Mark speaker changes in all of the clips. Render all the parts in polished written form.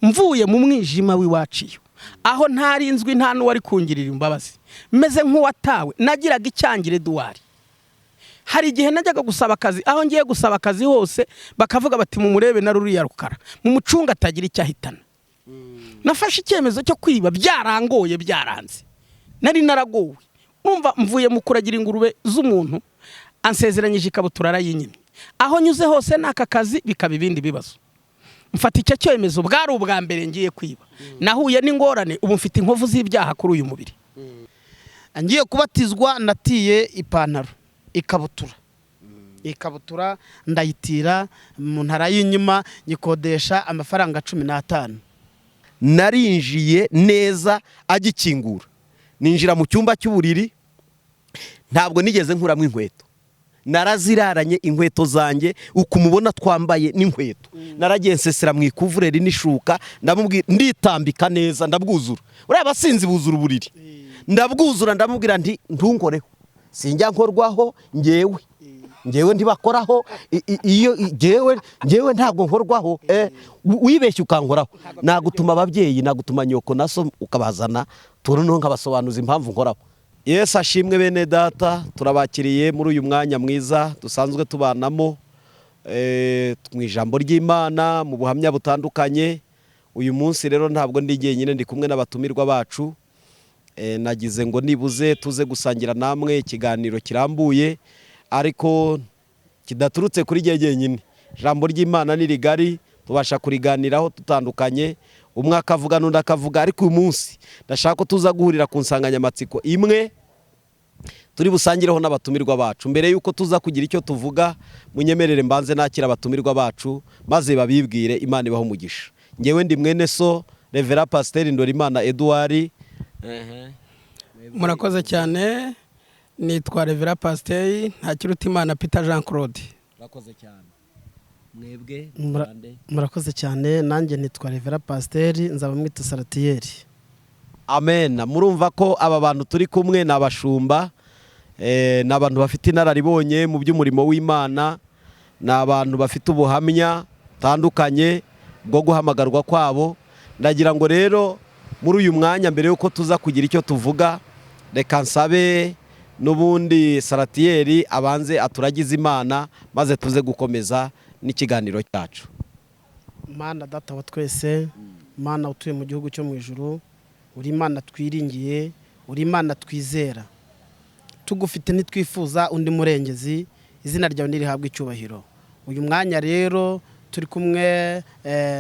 Speaker 1: mvuye mu mwijima w'iwaciyo aho ntarinzwi nta n'uwari kungirira imbabazi meze nk'uwatawe nagiraga icyangire Edouard. Hari igihe najyaga gusaba akazi, aho ngiye gusaba akazi hose bakavuga bati mumurebe na ruriya rukara mu mucunga atagira icyahitana. Nafashe icyemezo cyo kwiba, byarangoye byaranze, nari naragowe. Umva mvuye mu kuragira ingurube z'umuntu ansezeranyije ikabutura arayinyimye, aho nyuze hose n'aka kazi bikaba ibindi bibazo. Mfata icyo cyemezo, bwari ubwa mbere ngiye kwiba, nahuye n'ingorane, ubu mfite inkovu z'ibyaha kuri uyu mubiri.
Speaker 2: Ngiye kubatizwa natiye ipantaro ikabutura ndayitira mu ntara y'inyuma nyikodesha amafaranga 15.
Speaker 3: Narinjiye neza agikingura, ninjira mu cyumba cy'uburiri, ntabwo nigeze nkuramo inkweto, naraziraranye inkweto zanjye ukumubona twambaye n'inkweto. Naragiye nsesera mu ikuvureri n'ishuka, ndamubwira nditambika neza, ndabwuzura. Uriya basinzi buzura uburiri, ndabwuzura, ndamubwira nti ntunkoreho, sinjya nkorwaho ngewe ntibakoraho, iyo ngewe ntabwo nkorwaho, wibeshye ukankoraho. Nagutuma ababyeyi, nagutuma nyoko na so ukabazana, turuno nkabasobanuza impamvu nkoraho. Yesu ashimwe bene data, turabakiriye muri uyu mwanya mwiza dusanzwe tubanamo mu ijambo ry'Imana mu buhamya butandukanye. Uyu munsi rero ntabwo ndi jyenyine, ndi kumwe n'abatumirwa bacu. Nagize ngo nibuze tuze gusangira namwe ikiganiro kirambuye ariko kidaturutse kuri jyenyine. Ijambo ry'Imana ni rigari, tubasha kuriganiraho tutandukanye, umwe akavuga n'undi akavuga, ariko uyu munsi ndashaka ko tuza guhurira ku nsanganyamatsiko imwe turi busangireho n'abatumirwa bacu. Mbere yuko tuza kugira icyo tuvuga, munyemerere mbanze nakira abatumirwa bacu maze babibwire. Imana ibaho umugisha. Ngewe ndi mwene so Reverend Pasteur Ndorimana Edouard.
Speaker 1: Murakoze cyane, nitwa Reverend Pasteur Ntakirutimana Peter Jean Claude.
Speaker 3: Murakoze cyane. Mwebwe
Speaker 2: murakoze cyane, nanjye nitwa Reverend Pasteur Nzabamwita Saratiyeri.
Speaker 3: Amen. Murumva ko aba bantu turi kumwe n'abashumba, n'abantu bafite inararibonye mu by'umurimo w'Imana, n'abantu bafite ubuhamya tandukanye bwo guhamagarwa kwabo. Ndagira ngo rero muri uyu mwanya, mbere yuko tuza kugira icyo tuvuga, reka nsabe n'ubundi Saratiyeri abanze aturagize Imana maze tuze gukomeza n'ikiganiro cyacu.
Speaker 2: Mana data wa twese, Mana utuye mu gihugu cyo mu ijuru, uri Imana twiringiye, uri Imana twizera, tugufite nitwifuza undi murengezi, izina ryawe nirihabwe icyubahiro. Uyu mwanya rero turi kumwe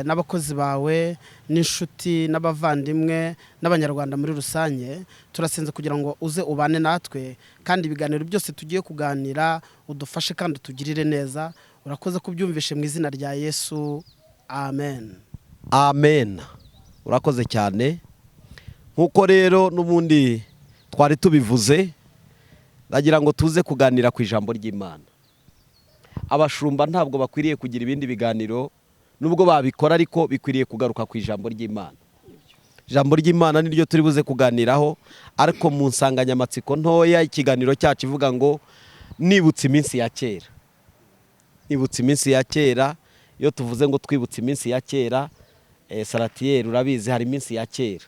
Speaker 2: n'abakozi bawe n'inshuti n'abavandimwe n'abanyarwanda muri rusange, turasenze kugira ngo uze ubane natwe, kandi ibiganiro byose tugiye kuganira udufashe kandi utugirire neza. Urakoze kubyumvishe mu izina rya Yesu, amen.
Speaker 3: Amen. Urakoze cyane. Nkuko rero n'ubundi twari tubivuze, ndagira ngo tuze kuganira ku ijambo ry'Imana. Abashumba ntabwo bakwiriye kugira ibindi biganiro, nubwo babikora ariko bikwiriye kugaruka ku ijambo ry'Imana. Ijambo ry'Imana niryo turi buze kuganiraho, ariko mu nsanganyamatsiko ntoya ikiganiro cyacu ivuga ngo nibutse iminsi ya kera. Nibutse iminsi ya kera. Iyo tuvuze ngo twibutse iminsi ya kera, Saratiyeri urabizi hari iminsi ya kera.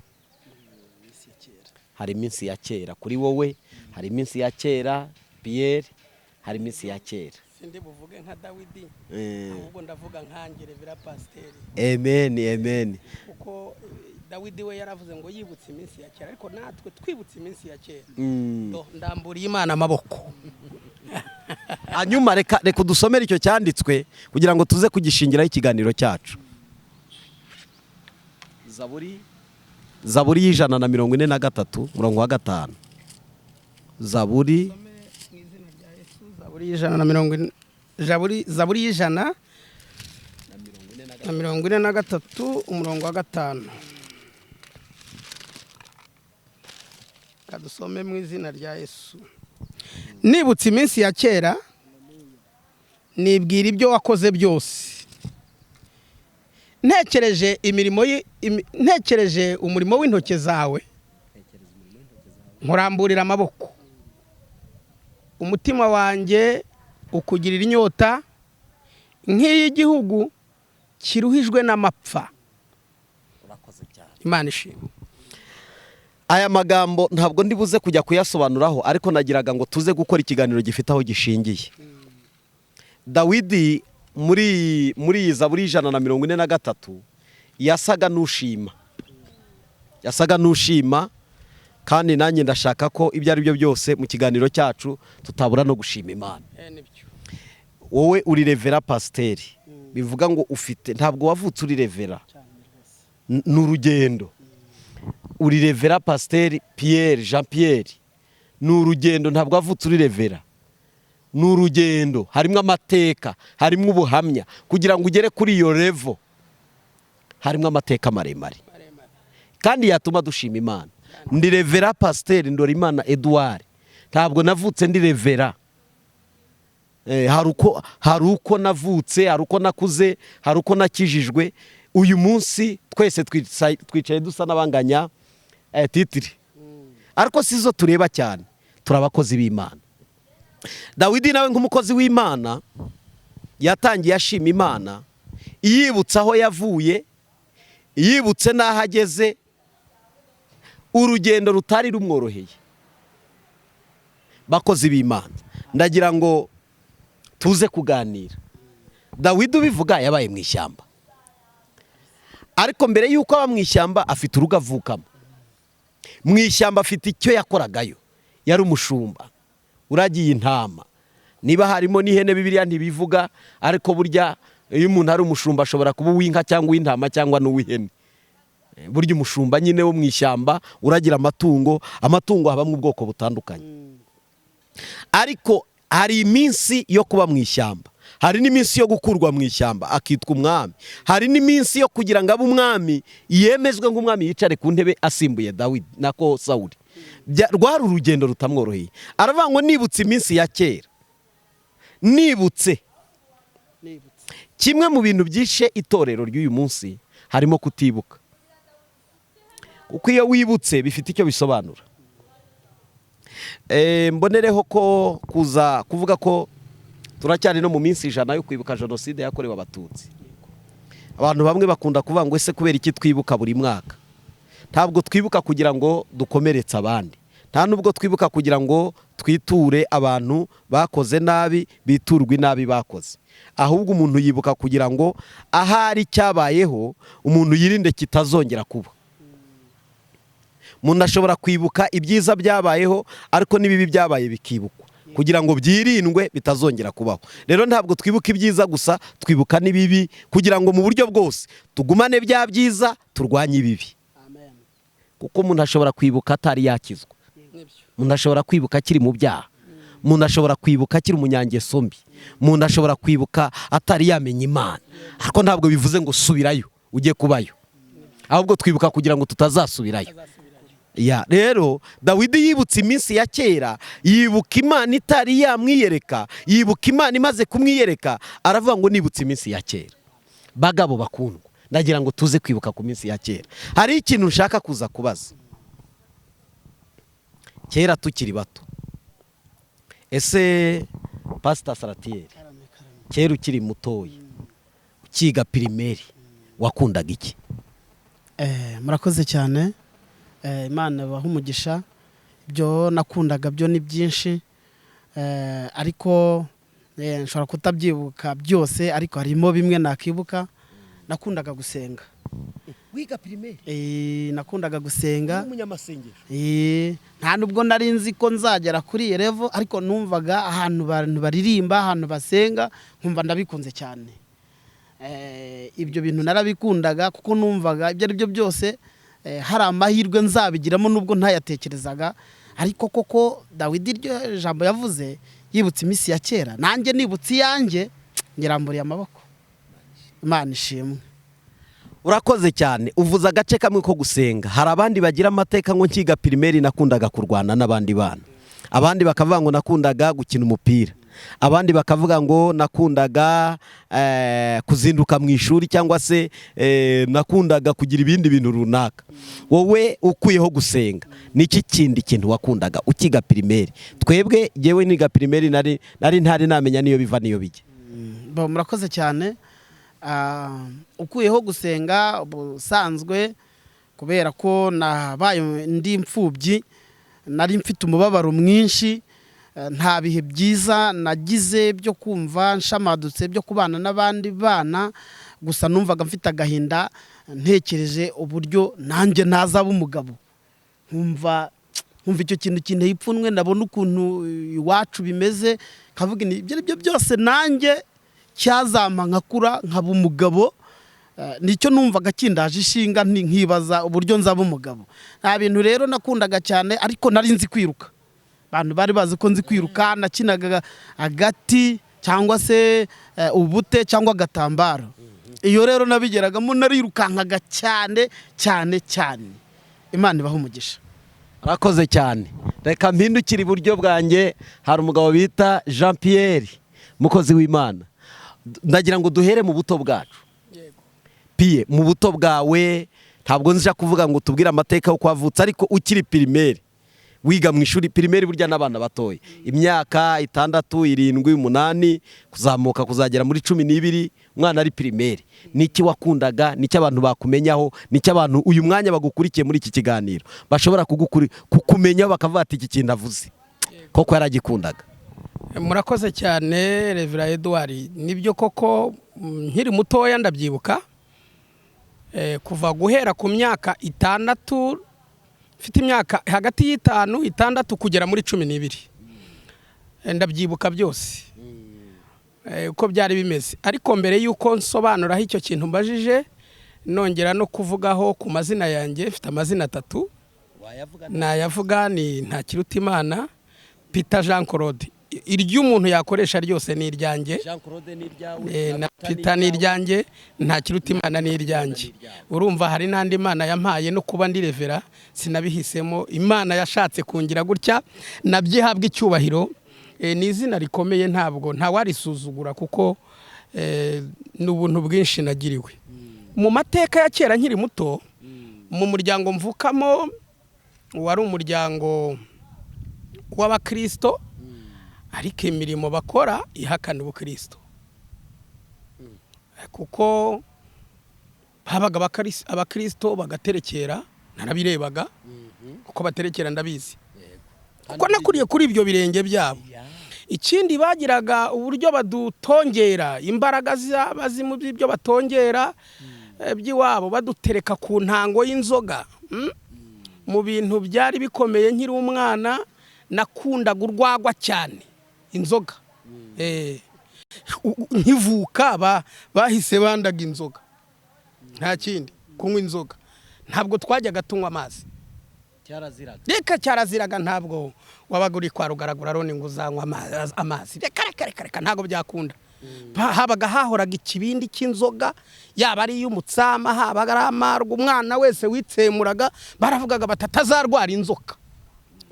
Speaker 3: Hari iminsi ya kera kuri wowe, hari iminsi ya kera Pierre, hari iminsi ya kera.
Speaker 1: Sindi buvuge nka Dawidi, ahubwo ndavuga nkanjye Reverend Pasteur.
Speaker 3: Amen, amen.
Speaker 1: Kuko Dawidi we yaravuze ngo yibutse iminsi ya kera, ariko natwe twibutse iminsi ya kera. Ndamburiye Imana amaboko.
Speaker 3: Hanyuma reka dusomere icyo cyanditswe kugira ngo tuze kugishingiraho ikiganiro cyacu. Zaburi y'143 murongo wa 5. Zaburi
Speaker 1: y'ijana na 43 umurongo wa 5. Kadusome mu izina rya Yesu. Nibutse iminsi ya kera, nibwira ibyo wakoze byose. Ntekereje umurimo w'intoke zawe, nkuramburira amaboko. Umutima wanjye ukugirira inyota nk'iy'igihugu kiruhijwe n'amapfa. Imana ishimwe.
Speaker 3: aya magambo ntabwo ndi buze kujya kuyasobanuraho, ariko nagiraga ngo tuze gukora ikiganiro gifite aho gishingiye. Dawidi muri Zaburi 143 yasaga n'ushima, kandi nanjye ndashaka ko ibyo ari byo byose mu kiganiro cyacu tutabura no gushima Imana. Wowe uri revera pasiteri, bivuga ngo ufite, ntabwo wavutse uri revera, ni urugendo. Uri revera pasiteri Jean Pierre, ni urugendo, ntabwo wavutse uri revera, ni urugendo. Harimo amateka, harimo ubuhamya, kugira ngo ugere kuri iyo revo harimo amateka maremare kandi yatuma dushima Imana. Ndi revera pasiteri Ndorimana Edouard, ntabwo navutse ndi revera. Hari uko navutse, hari uko nakuze, hari uko nakijijwe. Uyu munsi twese twicaye dusa n'abanganya titiri, ariko sizo tureba cyane, turabakozi b'Imana. Dawidi nawe nk'umukozi w'Imana yatangiye ashima Imana, yibutse aho yavuye, yibutse n'aho ageze, urugendo rutari rumworoheye. Bakozi b'Imana, ndagira ngo tuze kuganira. Dawidi ubivuga yabaye mu ishyamba, ariko mbere y'uko aba mu ishyamba afite urugo avukamo. Mu ishyamba afite icyo yakoragayo, yari umushumba uragiye intama. Niba harimo n'ihene Bibiliya ntibivuga, ariko burya iyo umuntu ari umushumba ashobora kuba uw'inka cyangwa uw'intama cyangwa n'uw'ihene. Burya umushumba nyine wo mu ishyamba uragira amatungo habamo ubwoko butandukanye. Ariko hari iminsi yo kuba mu ishyamba, hari n'iminsi yo gukurwa mu ishyamba akitwa umwami, hari n'iminsi yo kugira ngo abe umwami, yemezwe nk'umwami yicare ku ntebe asimbuye Dawidi nako Sawuli. Rwari urugendo rutamworoheye. Aravuga ngo nibutse iminsi ya kera, nibutse. Kimwe mu bintu byishe itorero ry'uyu munsi harimo kutibuka, kuko iyo wibutse bifite icyo bisobanura. Mbonereho ko kuza kuvuga ko turacyari no mu minsi 100 yo kwibuka jenoside yakorewe Abatutsi. Abantu bamwe bakunda kuvuga ngo ese kubera iki twibuka buri mwaka? Ntabwo twibuka kugira ngo dukomeretse abandi, nta nubwo twibuka kugira ngo twiture abantu bakoze nabi, biturwe nabi bakoze. Ahubwo umuntu yibuka kugira ngo ahari cyabayeho umuntu yirinde kitazongera kuba. Umuntu ashobora kwibuka ibyiza byabayeho, ariko n'ibibi byabaye bikibukwa kugira ngo byirindwe bitazongera kubaho. Rero ntabwo twibuka ibyiza gusa, twibuka n'ibibi kugira ngo mu buryo bwose tugumane bya byiza, turwanye ibibi. Kuko umuntu ashobora kwibuka atari yakizwa, umuntu ashobora kwibuka akiri mu byaha, umuntu ashobora kwibuka akiri umunyangeso mbi, umuntu ashobora kwibuka atari yamenya Imana. Ariko ntabwo bivuze ngo subirayo ujye kubayo, ahubwo twibuka kugira ngo tutazasubirayo. Rero Dawidi yibutse iminsi ya kera, yibuka Imana itari yamwiyereka, yibuka Imana imaze kumwiyereka. Aravuga ngo nibutse iminsi ya kera. Bagabo bakundwa, ndagira ngo tuze kwibuka ku minsi ya kera. Hari ikintu nshaka kuza kubaza. Kera tukiri bato, ese Pastor Salatiel, kera ukiri mutoya ukiga primaire wakundaga iki?
Speaker 2: Murakoze cyane. Imana baha umugisha. Ibyo nakundaga byo ni byinshi, ariko nshobora kutabyibuka byose, ariko harimo bimwe nakibuka. Nakundaga gusenga.
Speaker 3: Wiga primaire?
Speaker 2: Nakundaga gusenga.
Speaker 3: Umunyamasengesho?
Speaker 2: Nta nubwo nari nzi ko nzagera kuri iyo level, ariko numvaga ahantu abantu baririmba, ahantu basenga, nkumva ndabikunze cyane. Ibyo bintu narabikundaga kuko numvaga ibyo ari byo byose hari amahirwe nzabigiramo nubwo ntayatekerezaga. Ariko koko Dawidi iryo jambo yavuze, yibutse iminsi ya kera, nanjye nibutse iyanjye ngiramburiye amaboko. Imana ishimwe.
Speaker 3: Urakoze cyane. Uvuza agace kamwe ko gusenga. Hari abandi bagira amateka ngo nkiga primaire nakundaga kurwana n'abandi bana, abandi bakavuga ngo nakundaga gukina umupira, abandi bakavuga ngo nakundaga kuzinduka mu ishuri, cyangwa se nakundaga kugira ibindi bintu runaka. Wowe ukuyeho gusenga, niki kindi kintu wakundaga ukiga primaire? Twebwe jewe niga primaire nari ntari namenya niyo biva niyo bijye.
Speaker 2: Murakoze cyane. Ukuyeho gusenga ubusanzwe kubera ko nabaye ndi imfubyi, nari mfite umubabaro mwinshi, nta bihe byiza nagize byo kumva nshamadutse byo kubana n'abandi bana, gusa numvaga mfite agahinda, ntekereje uburyo nanjye nazaba umugabo, nkumva icyo kintu kinteye ipfunwe, ndabona ukuntu iwacu bimeze, kavuga ibyo aribyo byose nanjye cyazampa nkakura nkaba umugabo. Nicyo numvaga kindaje ishinga, nkibaza uburyo nzaba umugabo. Nta bintu rero nakundaga cyane, ariko nari nzi kwiruka. Abantu bari bazi ko nzi kwiruka, nakinaga agati cyangwa se ubute cyangwa agatambaro. Iyo rero nabigeragamo narirukankaga cyane cyane cyane. Imana ibaha umugisha.
Speaker 3: Arakoze cyane. Reka mpindukire iburyo bwanjye, hari umugabo bita Jean Pierre, mukozi w'Imana. Ndagira ngo duhere mu buto bwacu. Pie, mu buto bwawe ntabwo nzija kuvuga ngo tubwire amateka yo kwavutse, ariko ukiri primaire, wiga mu ishuri primaire, burya n'abana batoye, imyaka 6, 7, 8 kuzamuka kuzagera muri 12, umwana ari primaire. Niki wakundaga, niki abantu bakumenyaho, niki abantu uyu mwanya bagukurikiye muri iki kiganiro bashobora kukumenya bakavuga ati iki kintu avuze koko yaragikundaga?
Speaker 1: Murakoze cyane Reverend Edouard. Nibyo koko, nkiri mutoya ndabyibuka, kuva guhera ku myaka 6, mfite imyaka hagati y'5, 6 kugera muri 12, ndabyibuka byose uko byari bimeze. Ariko mbere y'uko nsobanuraho icyo kintu mbajije, nongera no kuvugaho ku mazina yanjye. Mfite amazina 3, nayavuga ni Ntakirutimana Peter Jean Claude. Iry'umuntu yakoresha ryose ni iryanjye.
Speaker 3: Jean Claude ni iryawe,
Speaker 1: na Peter ni iryanjye, Ntakirutimana ni iryanjye. Urumva hari n'andi Imana yampaye, no kuba ndi revera sinabihisemo. Imana yashatse kungira gutya, nabyihabwa icyubahiro. Ni izina rikomeye, ntabwo ntawarisuzugura, kuko ni ubuntu bwinshi nagiriwe. Mu mateka ya kera nkiri muto, mu muryango mvukamo wari umuryango w'Abakristo, ariko imirimo bakora ihakana ubukristo, kuko habaga Abakristo bagaterekera, narabirebaga kuko baterekera ndabizi, kuko nakuriye kuri ibyo birenge byabo. Ikindi bagiraga uburyo badutongera imbaraga z'abazimu by'ibyo batongera by'iwabo, badutereka ku ntango y'inzoga. Mu bintu byari bikomeye nkiri umwana, nakundaga urwagwa cyane, inzoga. Nkivuka bahise bandaga inzoga, nta kindi, kunywa inzoga. Ntabwo twajyaga tunywa amazi, reka cyaraziraga. Ntabwo wabaga uri kwa rugaragura rone ngo uzanywa amazi, reka ntabwo byakunda. Habaga hahoraga ikibindi cy'inzoga, yaba ari iy'umutsama, habaga ari amarwa. Umwana wese witsemuraga baravugaga batatazarwara inzoka,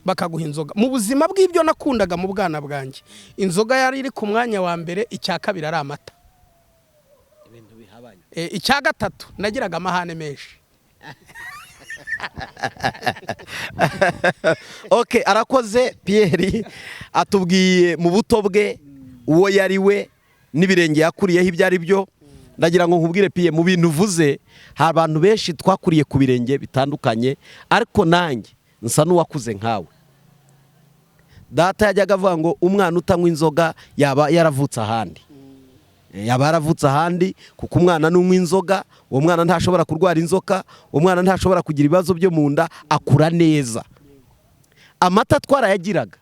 Speaker 1: bakaguha inzoga. Mu buzima bw'ibyo nakundaga mu bwana bwanjye, inzoga yari iri ku mwanya wa mbere, icya kabiri ari amata. Icya gatatu nagiraga amahane menshi.
Speaker 3: Okay, arakoze Pierre, atubwiye mu buto bwe uwo yari we n'ibirenge yakuriyeho ibyo ari byo. Ndagira ngo nkubwire Pierre, mu bintu uvuze hari abantu benshi twakuriye ku birenge bitandukanye, ariko nanjye nsa n'uwakuze nkawe. Data yajyaga avuga ngo umwana utanywa inzoga yaba yaravutse ahandi, yaba yaravutse ahandi, kuko umwana n'unywa inzoga, uwo mwana ntashobora kurwara inzoka, uwo mwana ntashobora kugira ibibazo byo mu nda, akura neza. Amata twarayagiraga,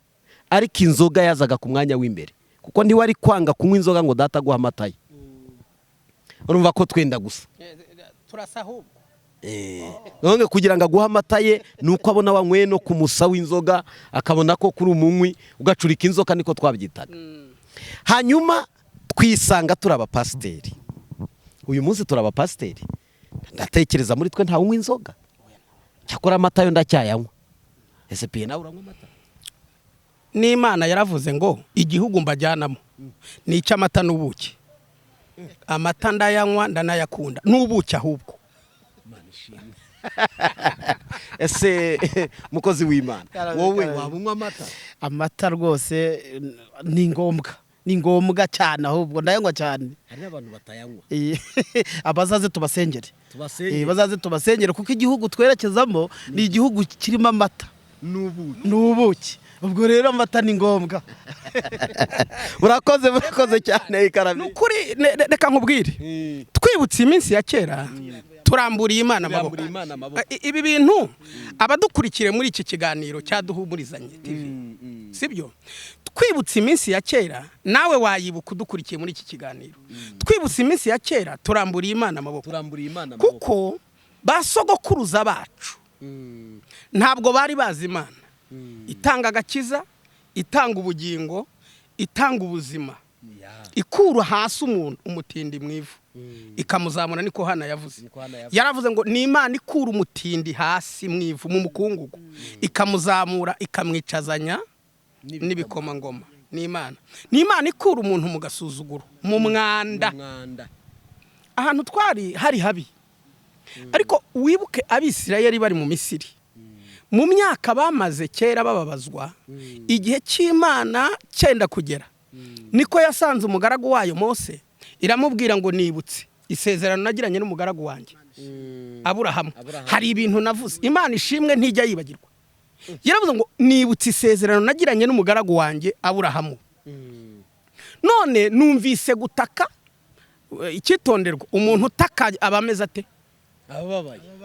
Speaker 3: ariko inzoga yazaga ku mwanya w'imbere, kuko ntiwari kwanga kunywa inzoga ngo data aguha amata ye. Urumva ko twenda gusa,
Speaker 1: turasa ahubwo.
Speaker 3: None kugira ngo aguha amata ye, nuko abona wanyweye no kumusa w'inzoga, akabona ko kuri umunywi ugacurika inzoka, niko twabyitaga. Hanyuma twisanga turi abapasiteri. Uyu munsi turi abapasiteri, ndatekereza muri twe nta unywa inzoga, cyakora amata yo ndacyayanywa. Ese Pierre nawe uranywa amata?
Speaker 1: N'Imana yaravuze ngo igihugu mbajyanamo ni icy'amata n'ubuki. Amata ndayanywa, ndanayakunda, n'ubuki ahubwo.
Speaker 3: Ese mukozi w'Imana, wowe wabunywa amata?
Speaker 2: Amata rwose ni ngombwa, ni ngombwa cyane, ahubwo ndayanywa cyane.
Speaker 3: hari n'abantu batayanywa.
Speaker 2: Abazaze tubasengere, bazaze tubasengere, kuko igihugu twerekezamo ni igihugu kirimo amata n'ubuki. Ubwo rero amata ni ngombwa.
Speaker 3: murakoze cyane Ikarabi.
Speaker 1: Nukuri reka nkubwire, twibutse iminsi ya kera turamburiye Imana amaboko. Ibi bintu abadukurikire muri iki kiganiro cyaduhumurizanye TV, sibyo? Twibutse iminsi ya kera, nawe wayibuka udukurikiye muri iki kiganiro. Twibutse iminsi ya kera turamburiye Imana amaboko, kuko basogokuruza bacu ntabwo bari bazi Imana itanga agakiza, itanga ubugingo, itanga ubuzima, ikura hasi umuntu umutindi mwivu ikamuzamura. niko hana yavuze, yaravuze ngo ni Imana ikura umutindi hasi mwivu mu mukungugu ikamuzamura ikamwicazanya n'ibikomangoma. ni Imana ikura umuntu mu gasuzuguro, mu mwanda. Ahantu twari hari habi, ariko wibuke Abisirayeli bari mu Misiri, mu myaka bamaze kera bababazwa, igihe cy'Imana cyenda kugera, niko yasanze umugaragu wayo Mose, iramubwira ngo nibutse isezerano nagiranye n'umugaragu wanjye Aburahamu. Hari ibintu navuze, Imana ishimwe ntijya yibagirwa. Yaravuze ngo nibutse isezerano nagiranye n'umugaragu wanjye Aburahamu. None numvise gutaka. Icyitonderwa, umuntu utaka aba ameze ate?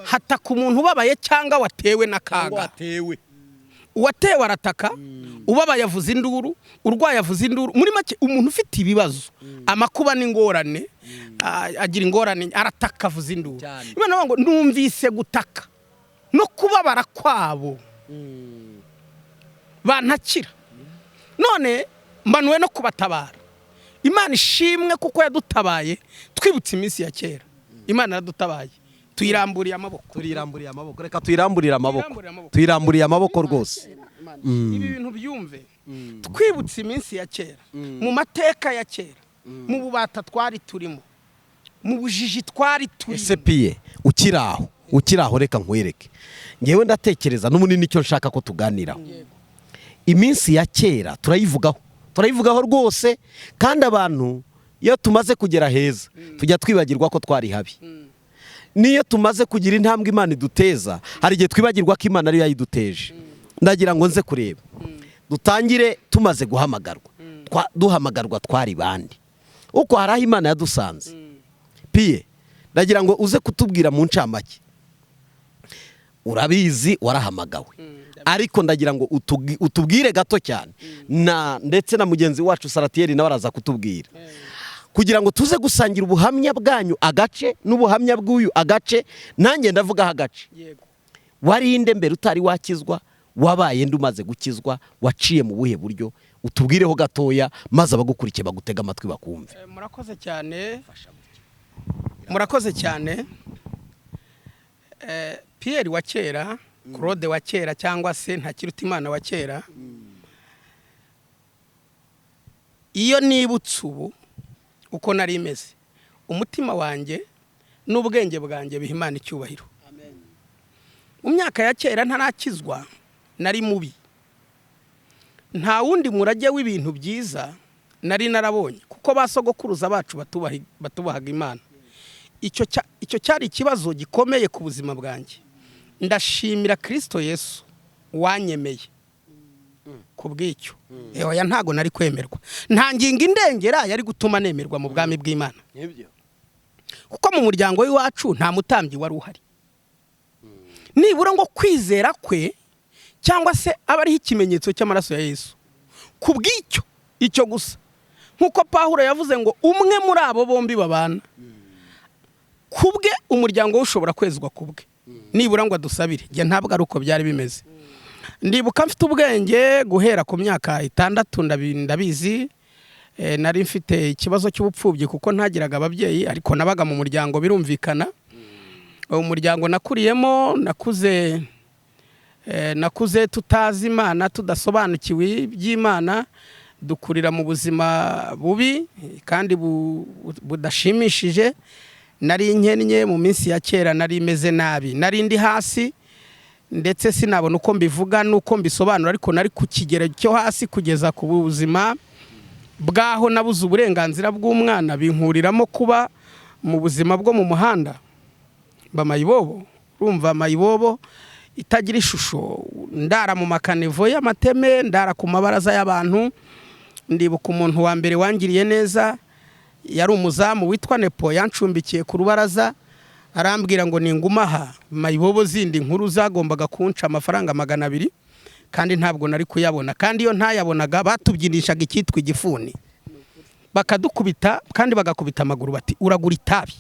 Speaker 1: Hataka umuntu ubabaye cyangwa watewe n'akaga. Uwatewe arataka, ubabaye avuza induru, urwaye avuza induru. Muri make umuntu ufite ibibazo, amakuba n'ingorane, agira ingorane, arataka avuza induru. Imana ngo numvise gutaka no kubabara kwabo bantakira, none mbanuwe no kubatabara. Imana ishimwe kuko yadutabaye. Twibutse iminsi ya kera, Imana yadutabaye, tuyiramburiye amaboko.
Speaker 3: Reka tuyiramburiye amaboko rwose.
Speaker 1: Ibi bintu byumve, twibutse iminsi ya kera, mu mateka ya kera, mu bubata twari turimo, mu bujiji twari turimo.
Speaker 3: Ese piye ukiraho reka nkwereke, ngewe ndatekereza n'umunini icyo nshaka ko tuganiraho. Iminsi ya kera turayivugaho rwose, kandi abantu iyo tumaze kugera heza tujya twibagirwa ko twari habi. Niyo tumaze kugira intambwe Imana iduteza, hari igihe twibagirwa ko Imana ariyo yayiduteje. Ndagira ngo nze kureba, dutangire tumaze duhamagarwa twari bandi, uko hari aho Imana yadusanze. Piye, ndagira ngo uze kutubwira mu ncamake. Urabizi warahamagawe, ariko ndagira ngo utubwire gato cyane, ndetse na mugenzi wacu Saratiyeri nawe araza kutubwira, kugira ngo tuze gusangira ubuhamya bwanyu agace n'ubuhamya bw'uyu agace. Nanjye ndavugaho agace. Warinde mbere utari wakizwa, wabaye ndumaze gukizwa, waciye mu buhe buryo? Utubwireho gatoya, maze abagukurikiye bagutega amatwi bakumve.
Speaker 1: Murakoze cyane. Pierre wa kera, Claude wa kera, cyangwa se Ntakirutimana wa kera, iyo nibutse ubu uko nari imeze, umutima wanjye n'ubwenge bwanjye biha Imana icyubahiro. Mu myaka ya kera ntarakizwa nari mubi, nta wundi murage w'ibintu byiza nari narabonye, kuko basogokuruza bacu batubahaga Imana. Icyo cyari ikibazo gikomeye ku buzima bwanjye. Ndashimira Kristo Yesu wanyemeye kubw'icyo. Oya, ntago nari kwemerwa, nta ngingo indengera yari gutuma nemerwa mu bwami bw'Imana, kuko mu muryango w'iwacu nta mutambyi wari uhari. Nibura ngo kwizera kwe cyangwa se aba ariho ikimenyetso cy'amaraso ya Yesu. Kubw'icyo, icyo gusa, nkuko Pawulo yavuze ngo umwe muri abo bombi babana, kubwe umuryango ushobora kwezwa kubwe, nibura ngo adusabire. Nge ntabwo ari uko byari bimeze. Ndibuka mfite ubwenge guhera ku myaka 6 ndabizi. Nari mfite ikibazo cy'ubupfubyi kuko ntagiraga ababyeyi, ariko nabaga mu muryango birumvikana. Umuryango nakuriyemo, nakuze tutazi Imana, tudasobanukiwe by'Imana, dukurira mu buzima bubi kandi budashimishije. Nari nkennye mu minsi ya kera, nari imeze nabi, nari ndi hasi, ndetse sinabona uko mbivuga nuko mbisobanura, ariko nari ku kigero cyo hasi kugeza ku buzima bwaho nabuze uburenganzira bw'umwana binkuriramo kuba mu buzima bwo mu muhanda bamayibobo, urumva mayibobo itagira ishusho, ndara mu makanevo y'amateme, ndara ku mabaraza y'abantu. Ndibuka umuntu wa mbere wangiriye neza yari umuzamu witwa Nepo, yancumbikiye ku rubaraza arambwira ngo ningumaha mayibobo zindi nkuru zagombaga kunca amafaranga 200, kandi ntabwo nari kuyabona, kandi iyo ntayabonaga batubyinishaga icyitwa igifuni bakadukubita, kandi bagakubita amaguru bati uragura itabi,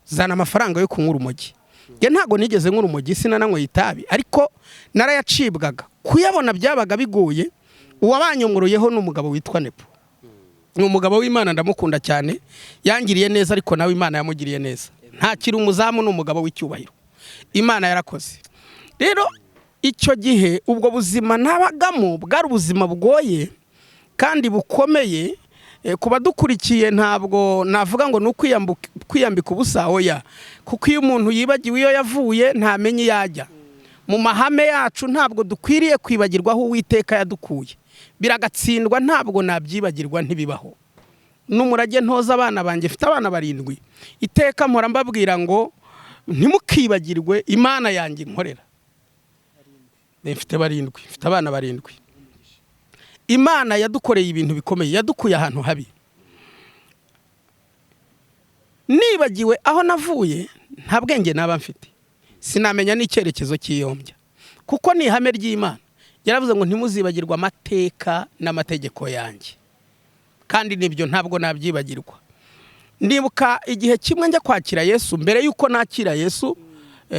Speaker 1: zana amafaranga yo kunywa urumogi. Nge ntago nigeze nk'uru urumogi, sinananywe itabi, ariko narayacibwaga, kuyabona byabaga bigoye. Uwabanyonguruyeho n'umugabo witwa Nepo, ni umugabo w'Imana, ndamukunda cyane, yangiriye neza, ariko nawe Imana yamugiriye neza. Ntakiri umuzamu, n'umugabo w'icyubahiro, Imana yarakoze. Rero icyo gihe ubwo buzima nabagamo bwari ubuzima bugoye kandi bukomeye. Kuba dukurikiye ntabwo navuga ngo kwiyambika ubusa, oya, kuko iyo umuntu yibagiwe iyo yavuye ntamenye yajya. Mu mahame yacu ntabwo dukwiriye kwibagirwaho Uwiteka yadukuye, biragatsindwa, ntabwo nabyibagirwa, ntibibaho. N'umurage ntoza abana banjye, mfite abana 7, iteka mpora mbabwira ngo ntimukibagirwe Imana yanjye nkorera. Mfite 7, mfite abana 7. Imana yadukoreye ibintu bikomeye, yadukuye ahantu habi. Nibagiwe aho navuye, nta bwenge naba mfite, sinamenya n'icyerekezo cy'iyombya, kuko ni ihame ry'Imana. Yaravuze ngo ntimuzibagirwa amateka n'amategeko yanjye, kandi nibyo ntabwo nabyibagirwa. Ndibuka igihe kimwe njya kwakira Yesu, mbere yuko nakira Yesu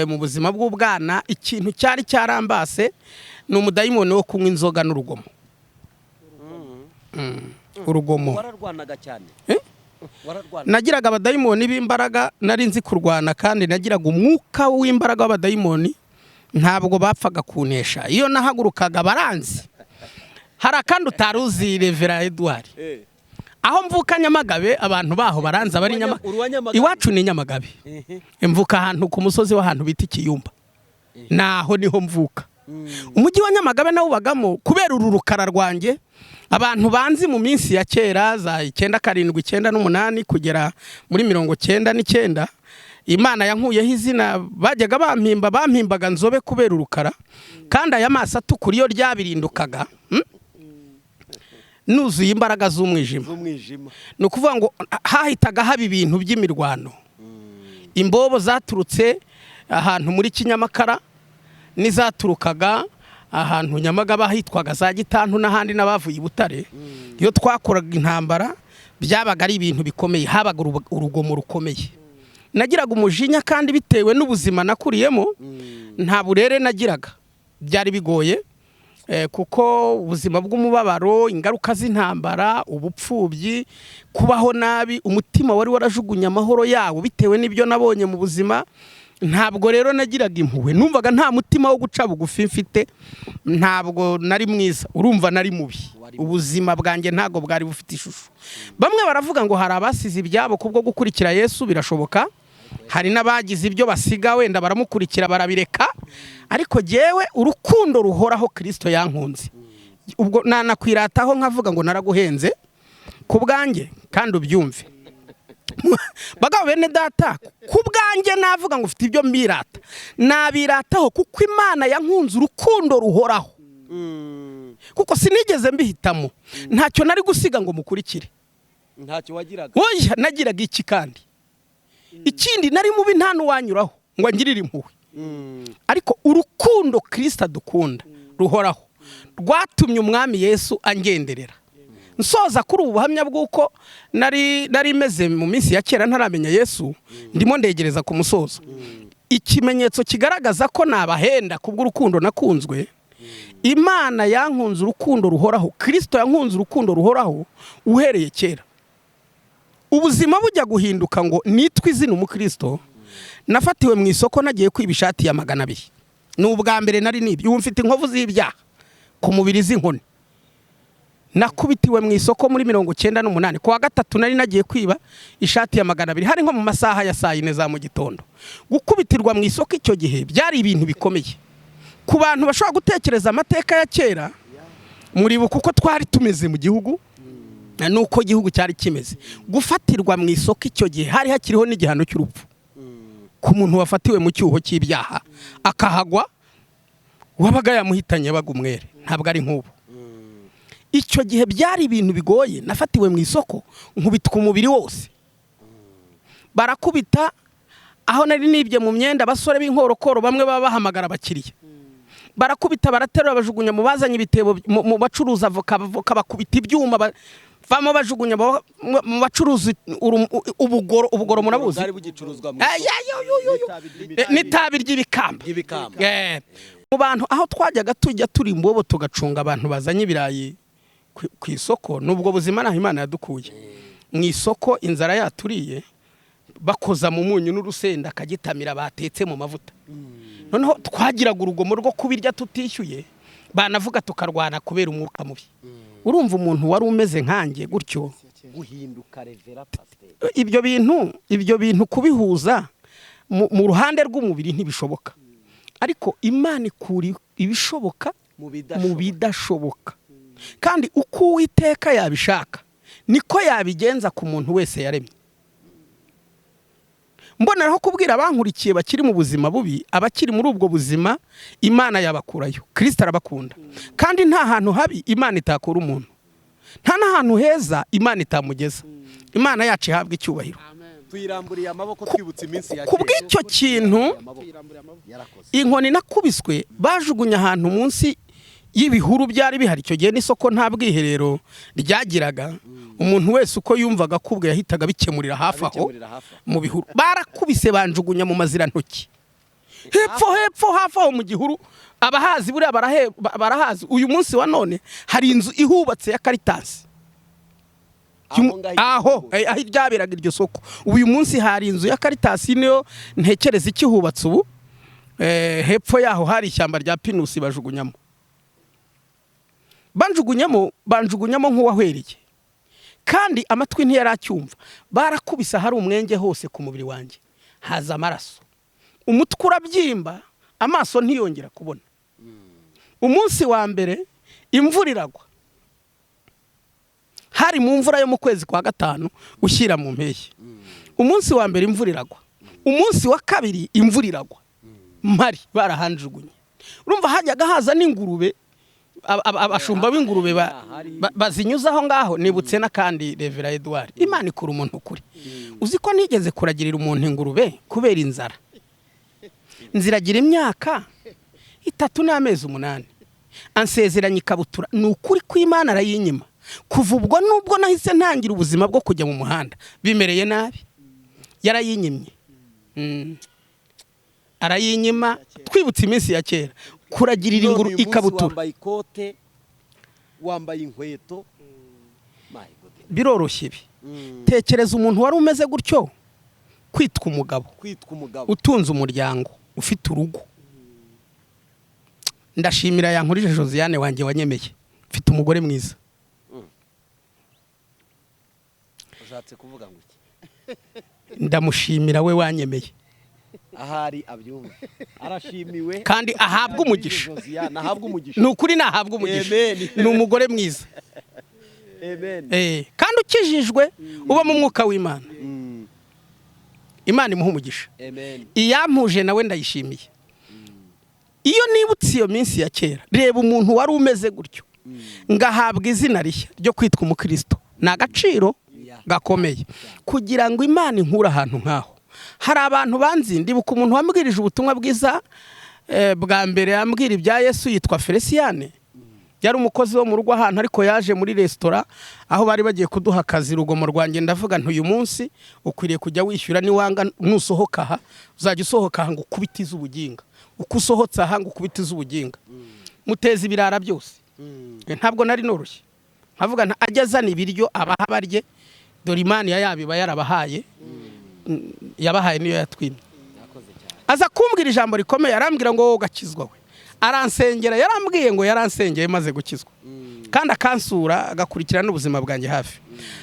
Speaker 1: mu buzima bw'ubwana, ikintu cyari cyarambase ni umudayimoni wo kunywa inzoga n'urugomo. Urugomo
Speaker 3: wararwanaga cyane.
Speaker 1: Nagiraga abadayimoni b'imbaraga, nari nzi kurwana, kandi nagiraga umwuka w'imbaraga w'abadayimoni, ntabwo bapfaga kunesha. Iyo nahagurukaga baranzi. Hari akandi utaruzi Revera Edouard, aho mvuka Nyamagabe, abantu baho baranza bari Nyamagabe. Iwacu ni Nyamagabe, mvuka ahantu ku musozi w'ahantu bita Ikiyumba, naho niho mvuka. Umujyi wa Nyamagabe nawubagamo kubera uru rukara rwanjye. Abantu banzi mu minsi ya kera za 97, 98 kugera muri 99, Imana yankuyeho izina, bajyaga bampimbaga Nzobe kubera urukara, kandi aya maso atukura iyo ryabirindukaga nuzuye imbaraga z'umwijima. Ni ukuvuga ngo hahitaga haba ibintu by'imirwano. Imbobo zaturutse ahantu muri Kinyamakara, nizaturukaga ahantu Nyamagabe hitwaga za Gitantu n'ahandi n'abavuye Butare. Iyo twakoraga intambara byabaga ari ibintu bikomeye, habaga urugomo rukomeye. Nagiraga umujinya, kandi bitewe n'ubuzima nakuriyemo nta burere nagiraga, byari bigoye, kuko ubuzima bw'umubabaro, ingaruka z'intambara, ubupfubyi, kubaho nabi, umutima wari warajugunya amahoro yawo bitewe n'ibyo nabonye mu buzima. Ntabwo rero nagiraga impuhwe, numvaga nta mutima wo guca bugufi mfite, ntabwo nari mwiza, urumva nari mubi. Ubuzima bwanjye ntabwo bwari bufite ishusho. Bamwe baravuga ngo hari abasize ibyabo kubwo gukurikira Yesu, birashoboka. Hari n'abagize ibyo basiga, wenda baramukurikira barabireka, ariko jewe urukundo ruhoraho Kristo yankunze, ubwo nanakwirataho nkavuga ngo naraguhenze ku bwanjye, kandi ubyumve. Bagabo bene data, ku bwanjye navuga ngo ufite ibyo mbirata, nabirataho kuko Imana yankunze urukundo ruhoraho, kuko sinigeze mbihitamo. Ntacyo nari gusiga ngo mukurikire,
Speaker 3: ntacyo wagiraga.
Speaker 1: Oya, nagiraga iki kandi? Ikindi nari mubi nta n'uwanyuraho ngo angirire impuhwe. Ariko urukundo Kristo adukunda ruhoraho rwatumye umwami Yesu angenderera. Nsoza kuri ubuhamya bw'uko nari meze mu minsi ya kera ntaramenya Yesu, ndimo ndegereza ku musozo. Ikimenyetso kigaragaza ko nabahenda kubw'urukundo nakunzwe, Imana yankunze urukundo ruhoraho, Kristo yankunze urukundo ruhoraho uhereye kera. Ubuzima bujya guhinduka ngo nitwa izina umukristo, nafatiwe mu isoko nagiye kwiba ishati ya 200. Ni ubwa mbere nari nibyo, ubu mfite inkovu z'ibyaha ku mubiri z'inkoni. Nakubitiwe mu isoko muri 98, ku wa gatatu nari nagiye kwiba ishati ya 200, hari nko mu masaha ya 4 za mu gitondo. Gukubitirwa mu isoko icyo gihe byari ibintu bikomeye. Ku bantu bashobora gutekereza amateka ya kera, muribuka uko twari tumeze mu gihugu, nuko igihugu cyari kimeze. Gufatirwa mu isoko icyo gihe hari hakiriho n'igihano cy'urupfu ku muntu wafatiwe mu cyuho cy'ibyaha akahagwa, wabaga yamuhitanye baga umwere, ntabwo ari nk'ubu. Icyo gihe byari ibintu bigoye, nafatiwe mu isoko nkubitwa umubiri wose, barakubita aho nari nibye mu myenda, abasore b'inkorokoro bamwe baba bahamagara abakiriya, barakubita baraterura bajugunya mu bazanye ibitebo mu bacuruza avoka bakubita ibyuma vamo bajugunya mu bacuruza ubugoro murabuzi n'itabi ry'ibikamba. Mu bantu aho twajyaga tujya turi imbobo tugacunga abantu bazanye ibirayi ku isoko, nubwo buzima naho Imana yadukuye mu isoko, inzara yaturiye bakoza mu munyu n'urusenda akagitamira batetse mu mavuta. Noneho twagiraga urugomo rwo kubirya tutishyuye, banavuga tukarwana kubera umwuka mubi. Urumva umuntu wari umeze nkanjye gutyo
Speaker 3: guhinduka revera pasteur.
Speaker 1: Ibyo bintu kubihuza mu ruhande rw'umubiri ntibishoboka, ariko Imana ikuri ibishoboka mu bidashoboka. Kandi uko Uwiteka yabishaka niko yabigenza ku muntu wese yaremye. Mboneraho kubwira abankurikiye bakiri mu buzima bubi, abakiri muri ubwo buzima Imana yabakurayo. Kristo arabakunda, kandi nta hantu habi Imana itakura umuntu, nta n'ahantu heza Imana itamugeza. Imana yacu ihabwa icyubahiro.
Speaker 3: Tuyiramburiye amaboko twibutse iminsi ya kera.
Speaker 1: Kubw'icyo kintu inkoni nakubiswe bajugunya ahantu munsi y'ibihuru byari bihari icyo gihe, n'isoko nta bwiherero ryagiraga. Umuntu wese uko yumvaga kubwe yahitaga bikemurira hafi aho mu bihuru. Barakubise banjugunya mu mazira ntoki hepfo hafi aho mu gihuru. Abahazi buriya barahazi. Uyu munsi wa none hari inzu ihubatse ya Caritas aho iryaberaga iryo soko. Uyu munsi hari inzu ya Caritas niyo ntekereza ikihubatse ubu. Hepfo yaho hari ishyamba rya pinusi bajugunyamo, banjugunyamo nk'uwahwereye, kandi amatwi ntiyaracyumva. Barakubisa hari umwenge hose ku mubiri wanjye, haza amaraso, umutwe urabyimba, amaso ntiyongera kubona. Umunsi wa mbere imvura iragwa, hari mu mvura yo mu kwezi kwa gatanu ushyira mu mpeshyi. Umunsi wa mbere imvura iragwa, umunsi wa kabiri imvura iragwa, mpari barahanjugunye. Urumva hajyaga haza n'ingurube, abashumba b'ingurube bazinyuza aho ngaho. Nibutse n'akandi Revera Edouard, Imana ikura umuntu kuri. Uzi ko nigeze kuragirira umuntu ingurube kubera inzara, nziragira imyaka 3 n'amezi 8, ansezeranya ikabutura. Ni ukuri ko Imana arayinyima. Kuva ubwo nubwo nahise ntangira ubuzima bwo kujya mu muhanda bimereye nabi, yarayinyimye. Arayinyima. Twibutse iminsi ya kera, kuragirira inguru ikabutura,
Speaker 3: wambaye ikote, wambaye inkweto,
Speaker 1: biroroshye ibi. Tekereza umuntu wari umeze gutyo, kwitwa umugabo, utunze umuryango, ufite urugo. Ndashimira yankurije Josiane wanjye wanyemeye, mfite umugore mwiza.
Speaker 3: Ushatse kuvuga ngo iki?
Speaker 1: Ndamushimira we wanyemeye.
Speaker 3: Ahari abyumva arashimiwe
Speaker 1: kandi ahabwa umugisha.
Speaker 3: Ni
Speaker 1: ukuri nahabwa umugisha. Ni umugore mwiza. Kandi ukijijwe uba mu mwuka w'Imana. Imana imuha umugisha. Iyampuje nawe ndayishimiye. Iyo nibutse iyo minsi ya kera, reba umuntu wari umeze gutyo ngahabwa izina rishya ryo kwitwa umukristo, ni agaciro gakomeye kugira ngo Imana inkura ahantu nkaho. Hari abantu banzi, ndibuka umuntu wambwirije ubutumwa bwiza bwa mbere, yambwira ibya Yesu, yitwa Feliciane. Yari umukozi wo mu rugo ahantu, ariko yaje muri restaurant aho bari bagiye kuduha akazi. Rugomo rwanjye ndavuga ntuyu munsi ukwiriye kujya wishyura, niwanga nusohoka aha uzajya usohoka aha ngo ukubitize ubuginga, uko usohotse aha ngo ukubitize ubuginga, muteza ibirara byose. Ntabwo nari noroshye, nkavuga nta ajyazana ibiryo abaha barye. Ndorimana yabiba yarabahaye, yabahaye niyo yatwimye. Aza kumbwira ijambo rikomeye, arambwira ngo wowe gakizwa we. Aransengera, yarambwiye ngo yaransengeye maze gukizwa, kandi akansura agakurikira n'ubuzima bwanjye hafi.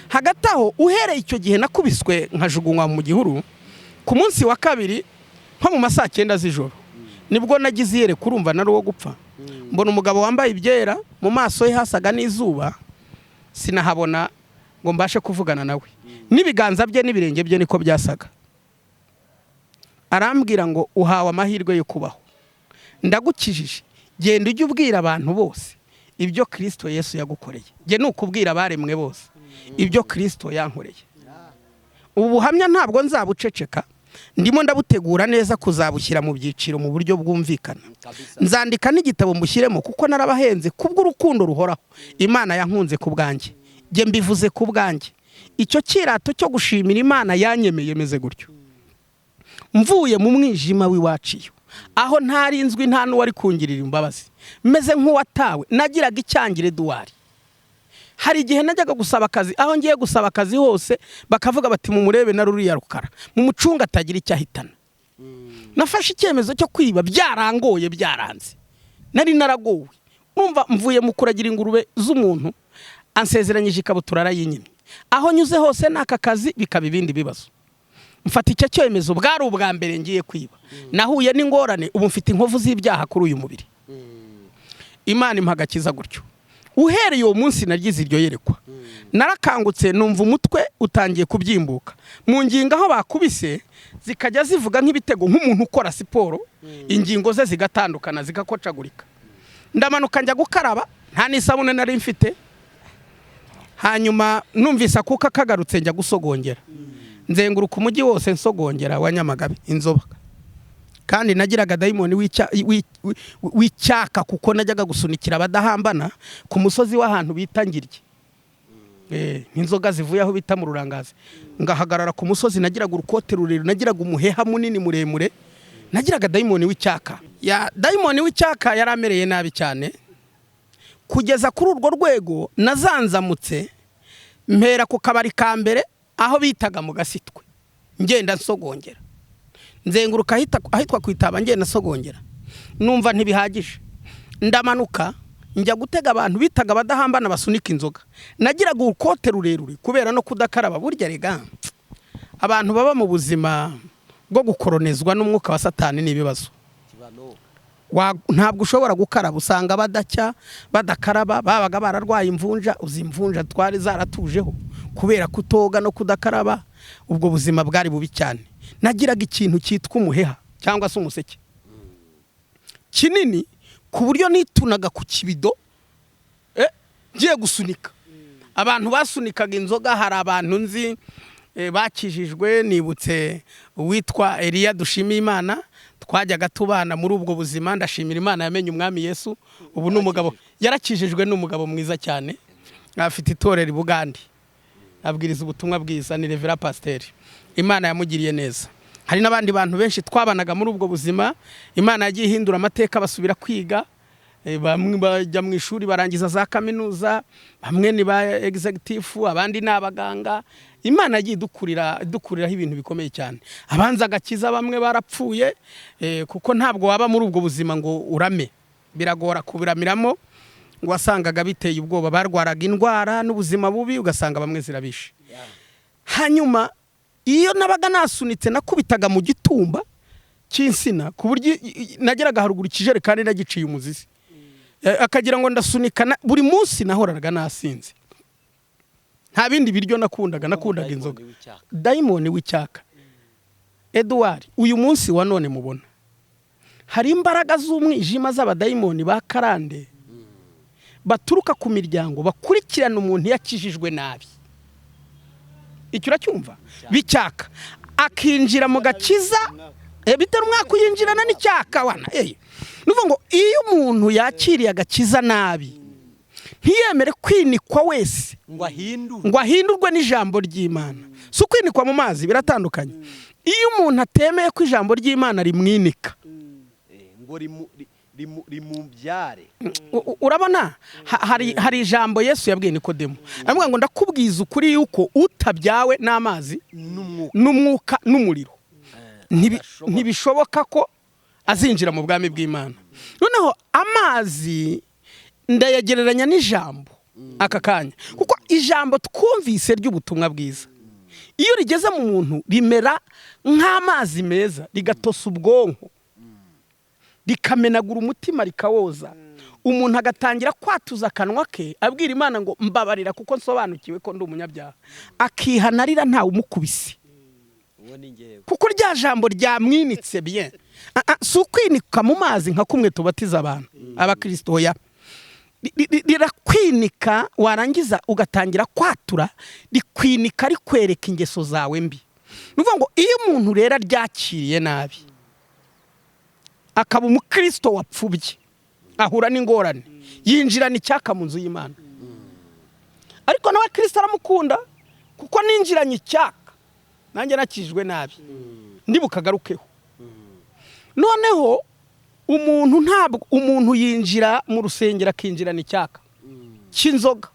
Speaker 1: Hagati aho uhereye icyo gihe nakubiswe nkajugunywa mu gihuru. Ku munsi wa kabiri nko mu masaa 9 z'ijoro nibwo nagize iyerekwa, urumva nari uwo gupfa. Mbona umugabo wambaye ibyera, mu maso ye hasaga n'izuba, sinahabona ngo mbashe kuvugana nawe, n'ibiganza bye n'ibirenge bye niko byasaga. Arambwira ngo uhawe amahirwe yo kubaho, ndagukijije, genda ujye ubwira abantu bose ibyo Kristo Yesu yagukoreye. Nge nukubwira abaremwe bose ibyo Kristo yankoreye. Ubu buhamya ntabwo nzabuceceka, ndimo ndabutegura neza kuzabushyira mu byiciro mu buryo bwumvikana. Nzandika n'igitabo mushyiremo kuko narabahenze kubw'urukundo ruhoraho Imana yankunze ku bwanjye. Nge mbivuze ku bwanjye, icyo kirato cyo gushimira Imana yanyemeye meze gutyo. Mvuye mu mwijima w'iwaciye, aho ntari inzwi nta n'uwari kungirira imbabazi, meze nk'uwatawe, nagiraga icyangire Edouard. Hari igihe najyaga gusaba akazi, aho ngiye gusaba akazi hose bakavuga bati mumurebe na ruriya rukara, mu mucunga atagira icyo ahitana. Nafashe icyemezo cyo kwiba, byarangoye, byaranze, nari naragowe. Umva, mvuye mu kuragira ingurube z'umuntu, ansezeranyije ikabutura arayinyimye. Aho nyuze hose n'aka kazi bikaba ibindi bibazo. Mfata icyo cyemezo, bwari ubwa mbere ngiye kwiba. Nahuye n'ingorane, ubu mfite inkovu z'ibyaha kuri uyu mubiri. Imana impagakiza gutyo. Uhereye uwo munsi nagize iryo yerekwa. Narakangutse numva umutwe utangiye kubyimbuka. Mu ngingo aho bakubise zikajya zivuga nk'ibitego nk'umuntu ukora siporo, ingingo ze zigatandukana zigakocagurika. Ndamanuka njya gukaraba, nta n'isabune nari mfite. Hanyuma numvise akuka kagarutse njya gusogongera. Nzenguruka umujyi wose nsogongera wa Nyamagabe inzoba. Kandi nagiraga dayimoni w'icyaka kuko najyaga gusunikira abadahambana ku musozi w'ahantu bita Ngirye. Inzoga zivuye aho bita mu Rurangazi. Ngahagarara ku musozi, nagiraga urukote rurerure, nagiraga umuheha munini muremure, nagiraga dayimoni w'icyaka. Dayimoni w'icyaka yaramereye nabi cyane, kugeza kuri urwo rwego nazanzamutse mpera ku kabari ka mbere aho bitaga mu Gasitwe, ngenda nsogongera. Nzenguruka ahitwa kwitaba, ngenda nsogongera. Numva ntibihagije, ndamanuka njya gutega abantu bitaga abadahambana basunika inzoga. Nagiraga urukote rurerure kubera no kudakaraba. Burya rega abantu baba mu buzima bwo gukoronezwa n'umwuka wa Satani n'ibibazo. Ntabwo ushobora gukaraba, usanga badacya badakaraba, babaga bararwaye imvunja. Uzimvunja twari zaratujeho kubera kutoga no kudakaraba. Ubwo buzima bwari bubi cyane. Nagiraga ikintu cyitwa umuheha cyangwa se umuseke kinini ku buryo nitunaga ku kibido ngiye gusunika. Abantu basunikaga inzoga, hari abantu nzi bakijijwe. Nibutse uwitwa Eliya dushimiye Imana, twajyaga tubana muri ubwo buzima. Ndashimira Imana yamenye umwami Yesu. Ubu n'umugabo yarakijijwe, n'umugabo mwiza cyane, afite itorero i Bugande, abwiriza ubutumwa bwiza, ni Revera Pasteur. Imana yamugiriye neza. Hari n'abandi bantu benshi twabanaga muri ubwo buzima. Imana yagiye ihindura amateka, basubira kwiga, bamwe bajya mu ishuri barangiza za kaminuza, bamwe ni ba executive, abandi ni abaganga. Imana yagiye dukuriraho ibintu bikomeye cyane. Abanza agakiza bamwe barapfuye, kuko ntabwo waba muri ubwo buzima ngo urame, biragora kubiramiramo. Wasangaga biteye ubwoba, barwaraga indwara n'ubuzima bubi, ugasanga bamwe zirabishe. Hanyuma iyo nabaga nasunitse nakubitaga mu gitumba cy'insina, ku buryo nageraga haruguru ikijerekani nagiciye umuzizi, akagira ngo ndasunika. Buri munsi nahoraga nasinze, nta bindi biryo nakundaga inzoga. Dayimoni w'icyaka. Edouard, uyu munsi wa none mubona hari imbaraga z'umwijima z'abadayimoni ba karande baturuka ku miryango, bakurikirana umuntu yakijijwe nabi. Icyo uracyumva? Bicyaka akinjira mu gakiza, bitera umwaka uyinjirana n'icyaka wana. Nuvuga ngo iyo umuntu yakiriye agakiza nabi, ntiyemere kwinikwa wese ngo ahindurwe n'ijambo ry'Imana. Si ukwinikwa mu mazi, biratandukanye. Iyo umuntu atemeye ko ijambo ry'Imana rimwinika
Speaker 3: ngo rimubyare,
Speaker 1: urabona hari ijambo Yesu yabwiye Nikodemo, avuga ngo ndakubwiza ukuri yuko utabyawe n'amazi n'umwuka n'umuriro ntibishoboka ko azinjira mu bwami bw'Imana. Noneho amazi ndayagereranya n'ijambo aka kanya, kuko ijambo twumvise ry'ubutumwa bwiza iyo rigeze mu muntu rimera nk'amazi meza, rigatosa ubwonko, rikamenagura umutima, rikawoza, umuntu agatangira kwatuza akanwa ke abwira Imana ngo mbabarira kuko nsobanukiwe ko ndi umunyabyaha, akihanarira ntawe umukubise, kuko rya jambo ryamwinitse bien. Si ukwinika mu mazi nka kumwe tubatiza abantu abakristo ya rirakwinika, warangiza ugatangira kwatura, rikwinika rikwereka ingeso zawe mbi. Nuvuga ngo iyo umuntu rero ryakiriye nabi akaba umukristo wapfubye, ahura n'ingorane, yinjirana icyaka mu nzu y'Imana. Ariko nawe Kristo aramukunda kuko ninjiranye icyaka, nanjye nakijwe nabi, ndibukagarukeho. Noneho umuntu yinjira mu rusengero akinjirana icyaka cy'inzoga,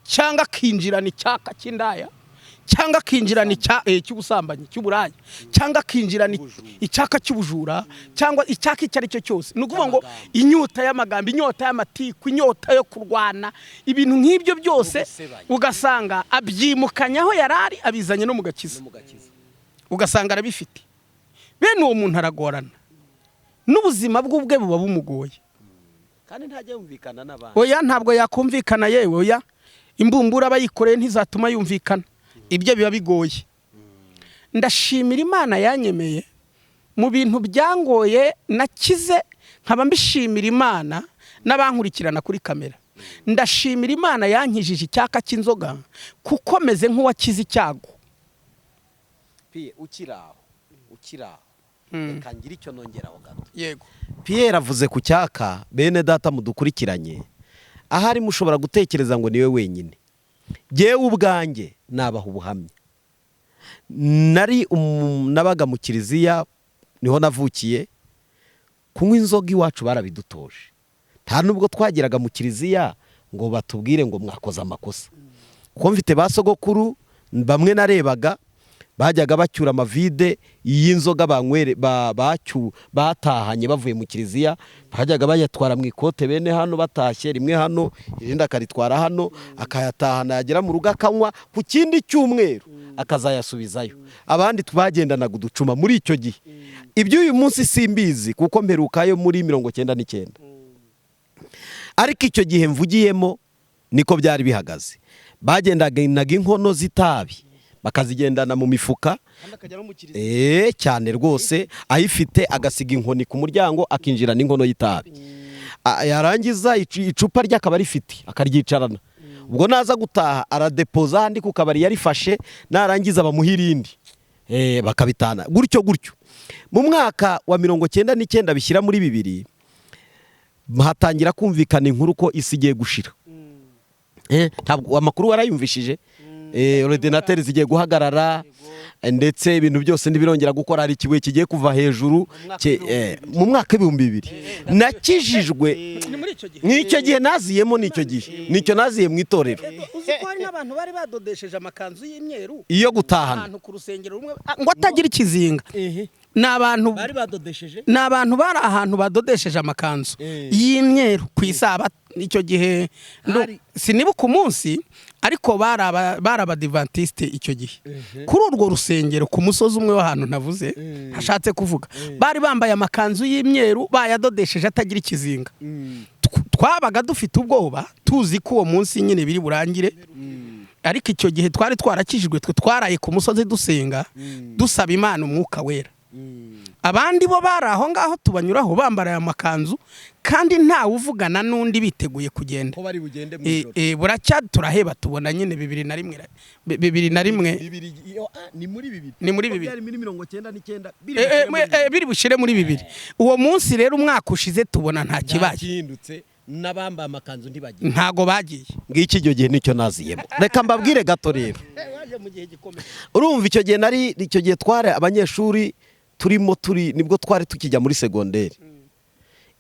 Speaker 1: cyangwa akinjirana icyaka cy'indaya, cyangwa akinjirana cy'ubusambanyi, cy'uburaya, cyangwa akinjirana icyaka cy'ubujura, cyangwa icyaka icyo ari cyo cyose. Ni ukuvuga ngo inyota y'amagambo, inyota y'amatiku, inyota yo kurwana, ibintu nk'ibyo byose ugasanga abyimukanya aho yarari, abizanye no mu gakiza, ugasanga arabifite. Bene uwo muntu aragorana, n'ubuzima bw'ubwe buba bumugoye,
Speaker 3: kandi ntajya yumvikana n'abandi.
Speaker 1: Oya, ntabwo yakumvikana yewe, oya, imbumbura abayikoreye ntizatuma yumvikana, ibyo biba bigoye. Ndashimira Imana yanyemeye mu bintu byangoye, nakize nkaba mbishimira Imana n'abankurikirana kuri kamera. Ndashimira Imana yankijije icyaka cy'inzoga kuko meze nk'uwakize icyago.
Speaker 3: Ukiraho reka ngire icyo nongeraho gato.
Speaker 1: Yego.
Speaker 3: Pierre avuze ku cyaka, bene data mudukurikiranye, ahari mushobora gutekereza ngo niwe wenyine. Jyewe ubwanjye nabaha ubuhamya. Nabaga mu kiliziya, niho navukiye. Kunywa inzoga iwacu barabidutoje. Nta nubwo twageraga mu kiliziya ngo batubwire ngo mwakoze amakosa. Kuko mfite ba sogokuru bamwe narebaga bajyaga bacyura amavide y'inzoga banywere batahanye bavuye mu kiliziya, bajyaga bayatwara mu ikote bene hano batashye, rimwe hano irindi akaritwara hano, akayatahana, yagera mu rugo akanywa, ku kindi cyumweru akazayasubizayo. Abandi tubagendanaga uducuma muri icyo gihe. Ibyo uyu munsi simbizi kuko mperukayo muri 99. Ariko icyo gihe mvugiyemo niko byari bihagaze. Bagendaga inkono z'itabi bakazigendana mu mifuka, cyane rwose, ayifite agasiga inkoni ku muryango akinjira n'inkono y'itabi. Yarangiza icupa rye akaba rifite akaryicarana. Ubwo naza gutaha aradepoza handi ku kabari yarifashe, narangiza bamuha irindi, bakabitana gutyo. Mu mwaka wa 99 bishyira muri 2000 hatangira kumvikana inkuru ko isi igiye gushira. Ntabwo amakuru warayumvishije. Ordinateri zigiye guhagarara, ndetse ibintu byose ntibirongera gukora, hari ikibuye kigiye kuva hejuru. Mu mwaka 2000 nakijijwe. N'icyo gihe naziyemo, nicyo naziye mu itorero.
Speaker 1: Uzi ko hari n'abantu bari badodesheje amakanzu y'imyeru
Speaker 3: iyo gutahana
Speaker 1: ahantu ku rusengero rumwe ngo atagira ikizinga. N'abantu bari badodesheje, n'abantu bari ahantu badodesheje amakanzu y'imyeru ku isaba. Icyo gihe sinibuka umunsi, ariko bari abadivantiste icyo gihe. Kuri urwo rusengero ku musozi umwe w'ahantu navuze hashatse kuvuga, bari bambaye amakanzu y'imyeru bayadodesheje atagira ikizinga. Twabaga dufite ubwoba, tuzi ko uwo munsi nyine biri burangire. Ariko icyo gihe twari twarakijijwe, twe twaraye ku musozi dusenga, dusaba Imana umwuka wera. Abandi bo bari aho ngaho tubanyuraho bambaraye amakanzu, kandi ntawe uvugana n'undi, biteguye kugenda.
Speaker 3: ko bari bugende mu ijoro.
Speaker 1: Buracya turaheba tubona nyine 2001.
Speaker 3: Ni muri 2000.
Speaker 1: Ni muri 2000.
Speaker 3: Byari muri 99.
Speaker 1: Biri bushire muri 2000. Uwo munsi rero umwaka ushize tubona nta kibaye.
Speaker 3: Cyahindutse, n'abambaye amakanzu ntibagiye.
Speaker 1: Ntago bagiye.
Speaker 3: Ngiki icyo gihe nicyo naziyemo. Reka mbabwire gato rero. Urumva icyo gihe tware abanyeshuri nibwo twari tukijya muri segonderi.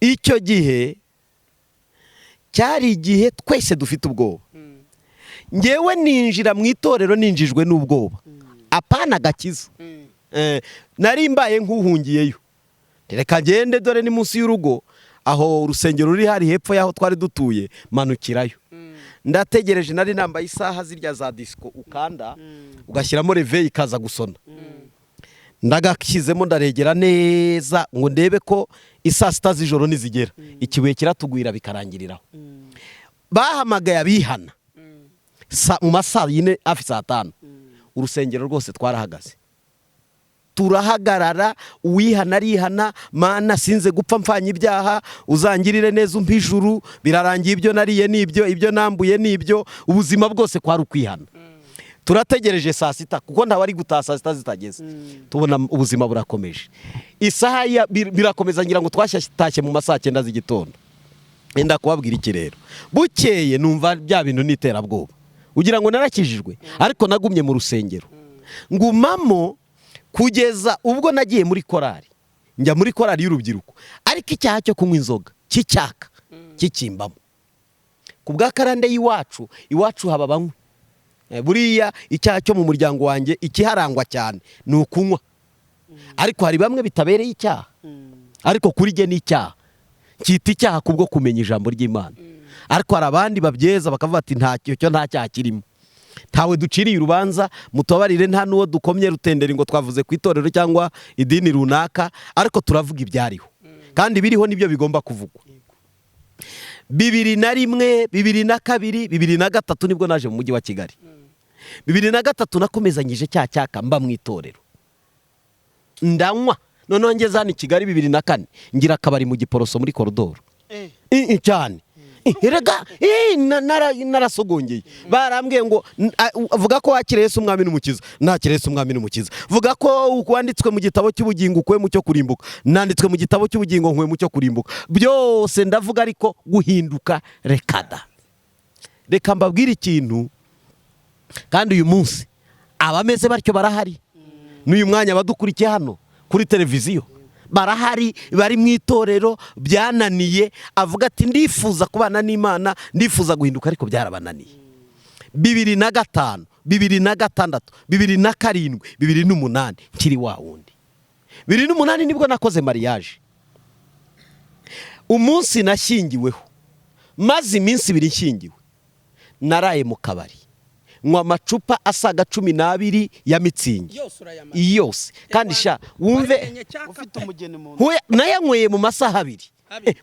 Speaker 3: Icyo gihe cyari igihe twese dufite ubwoba. Ngewe ninjira mu itorero ninjijwe n'ubwoba, apana gakiza. Nari mbaye nk'uhungiyeyo. Reka ngende, dore ni munsi y'urugo aho urusengero ruri hari hepfo yaho twari dutuye, manukirayo. Ndategereje, nari nambaye isaha zirya za disco ukanda ugashyiramo reveil ikaza gusona. ndagakizemo ndaregera neza ngo ndebe ko isaa sita z'ijoro nizigera ikibuye kiratugwira bikarangiriraho. Bahamagaye abihana mu masaa yine hafi saa tanu. Urusengero rwose twarahagaze turahagarara, uwihana arihana, mana sinze gupfa mfanye ibyaha, uzangirire neza umpa ijuru, birarangiye ibyo nariye n'ibyo, ibyo nambuye n'ibyo, ubuzima bwose kwari ukwihana. Turategereje saa sita kuko ntawe ari gutaha saa sita zitageze, tubona ubuzima burakomeje. Isaha birakomeza ngira ngo twashyashye mu masaa 9 z'igitondo. Enda kubabwira iki rero, bukeye numva bya bintu niterabwoba, ugira ngo narakijijwe, ariko nagumye mu rusengero ngumamo kugeza ubwo nagiye muri korari, njya muri korari y'urubyiruko, ariko icyaha cyo kunywa inzoga cy'icyaka kikimbamo. Ku bwa karande iwacu haba banywe, buriya icyaha cyo mu muryango wanjye ikiharangwa cyane ni ukunywa, ariko hari bamwe bitabereye icyaha, ariko kuri jye ni icyaha, cyita icyaha kubwo kumenya ijambo ry'Imana. Ariko hari abandi babyeza bakavuga ati nta cyaha kirimo, ntawe duciriye urubanza, mutubabarire, nta n'uwo dukomye rutendera ngo twavuze ku itorero cyangwa idini runaka, ariko turavuga ibyariho kandi biriho nibyo bigomba kuvugwa. 2001, 2002, 2003 nibwo naje mu mujyi wa Kigali. 2003 nakomezanyije cyaka mba mu itorero ndanywa, noneho ngeze hano i Kigali 2004 ngira akabari mu Giporoso muri koridoro cyane. Erega narasogongeye, barambwiye ngo vuga ko wakire Yesu umwami n'umukiza, nakire Yesu umwami n'umukiza. Vuga ko wanditswe mu gitabo cy'ubugingo ukwe mu cyo kurimbuka, nanditswe mu gitabo cy'ubugingo nkwe mu cyo kurimbuka. Byose ndavuga, ariko guhinduka rekada. Reka mbabwire ikintu, kandi uyu munsi abameze batyo barahari. N'uyu mwanya badukurikiye hano kuri televiziyo barahari, bari mu itorero byananiye, avuga ati ndifuza kubana n'Imana, ndifuza guhinduka, ariko byarabananiye. 2005, 2006, 2007, 2008 nkiri wa wundi. 2008 nibwo nakoze mariage. Umunsi nashyingiweho, maze iminsi 2 nshyingiwe, naraye mu kabari nywa amacupa asaga 12 ya mitsingi yose, kandi sha wumve
Speaker 2: ufite umugeni mu
Speaker 3: nayanyweye mu masaha 2.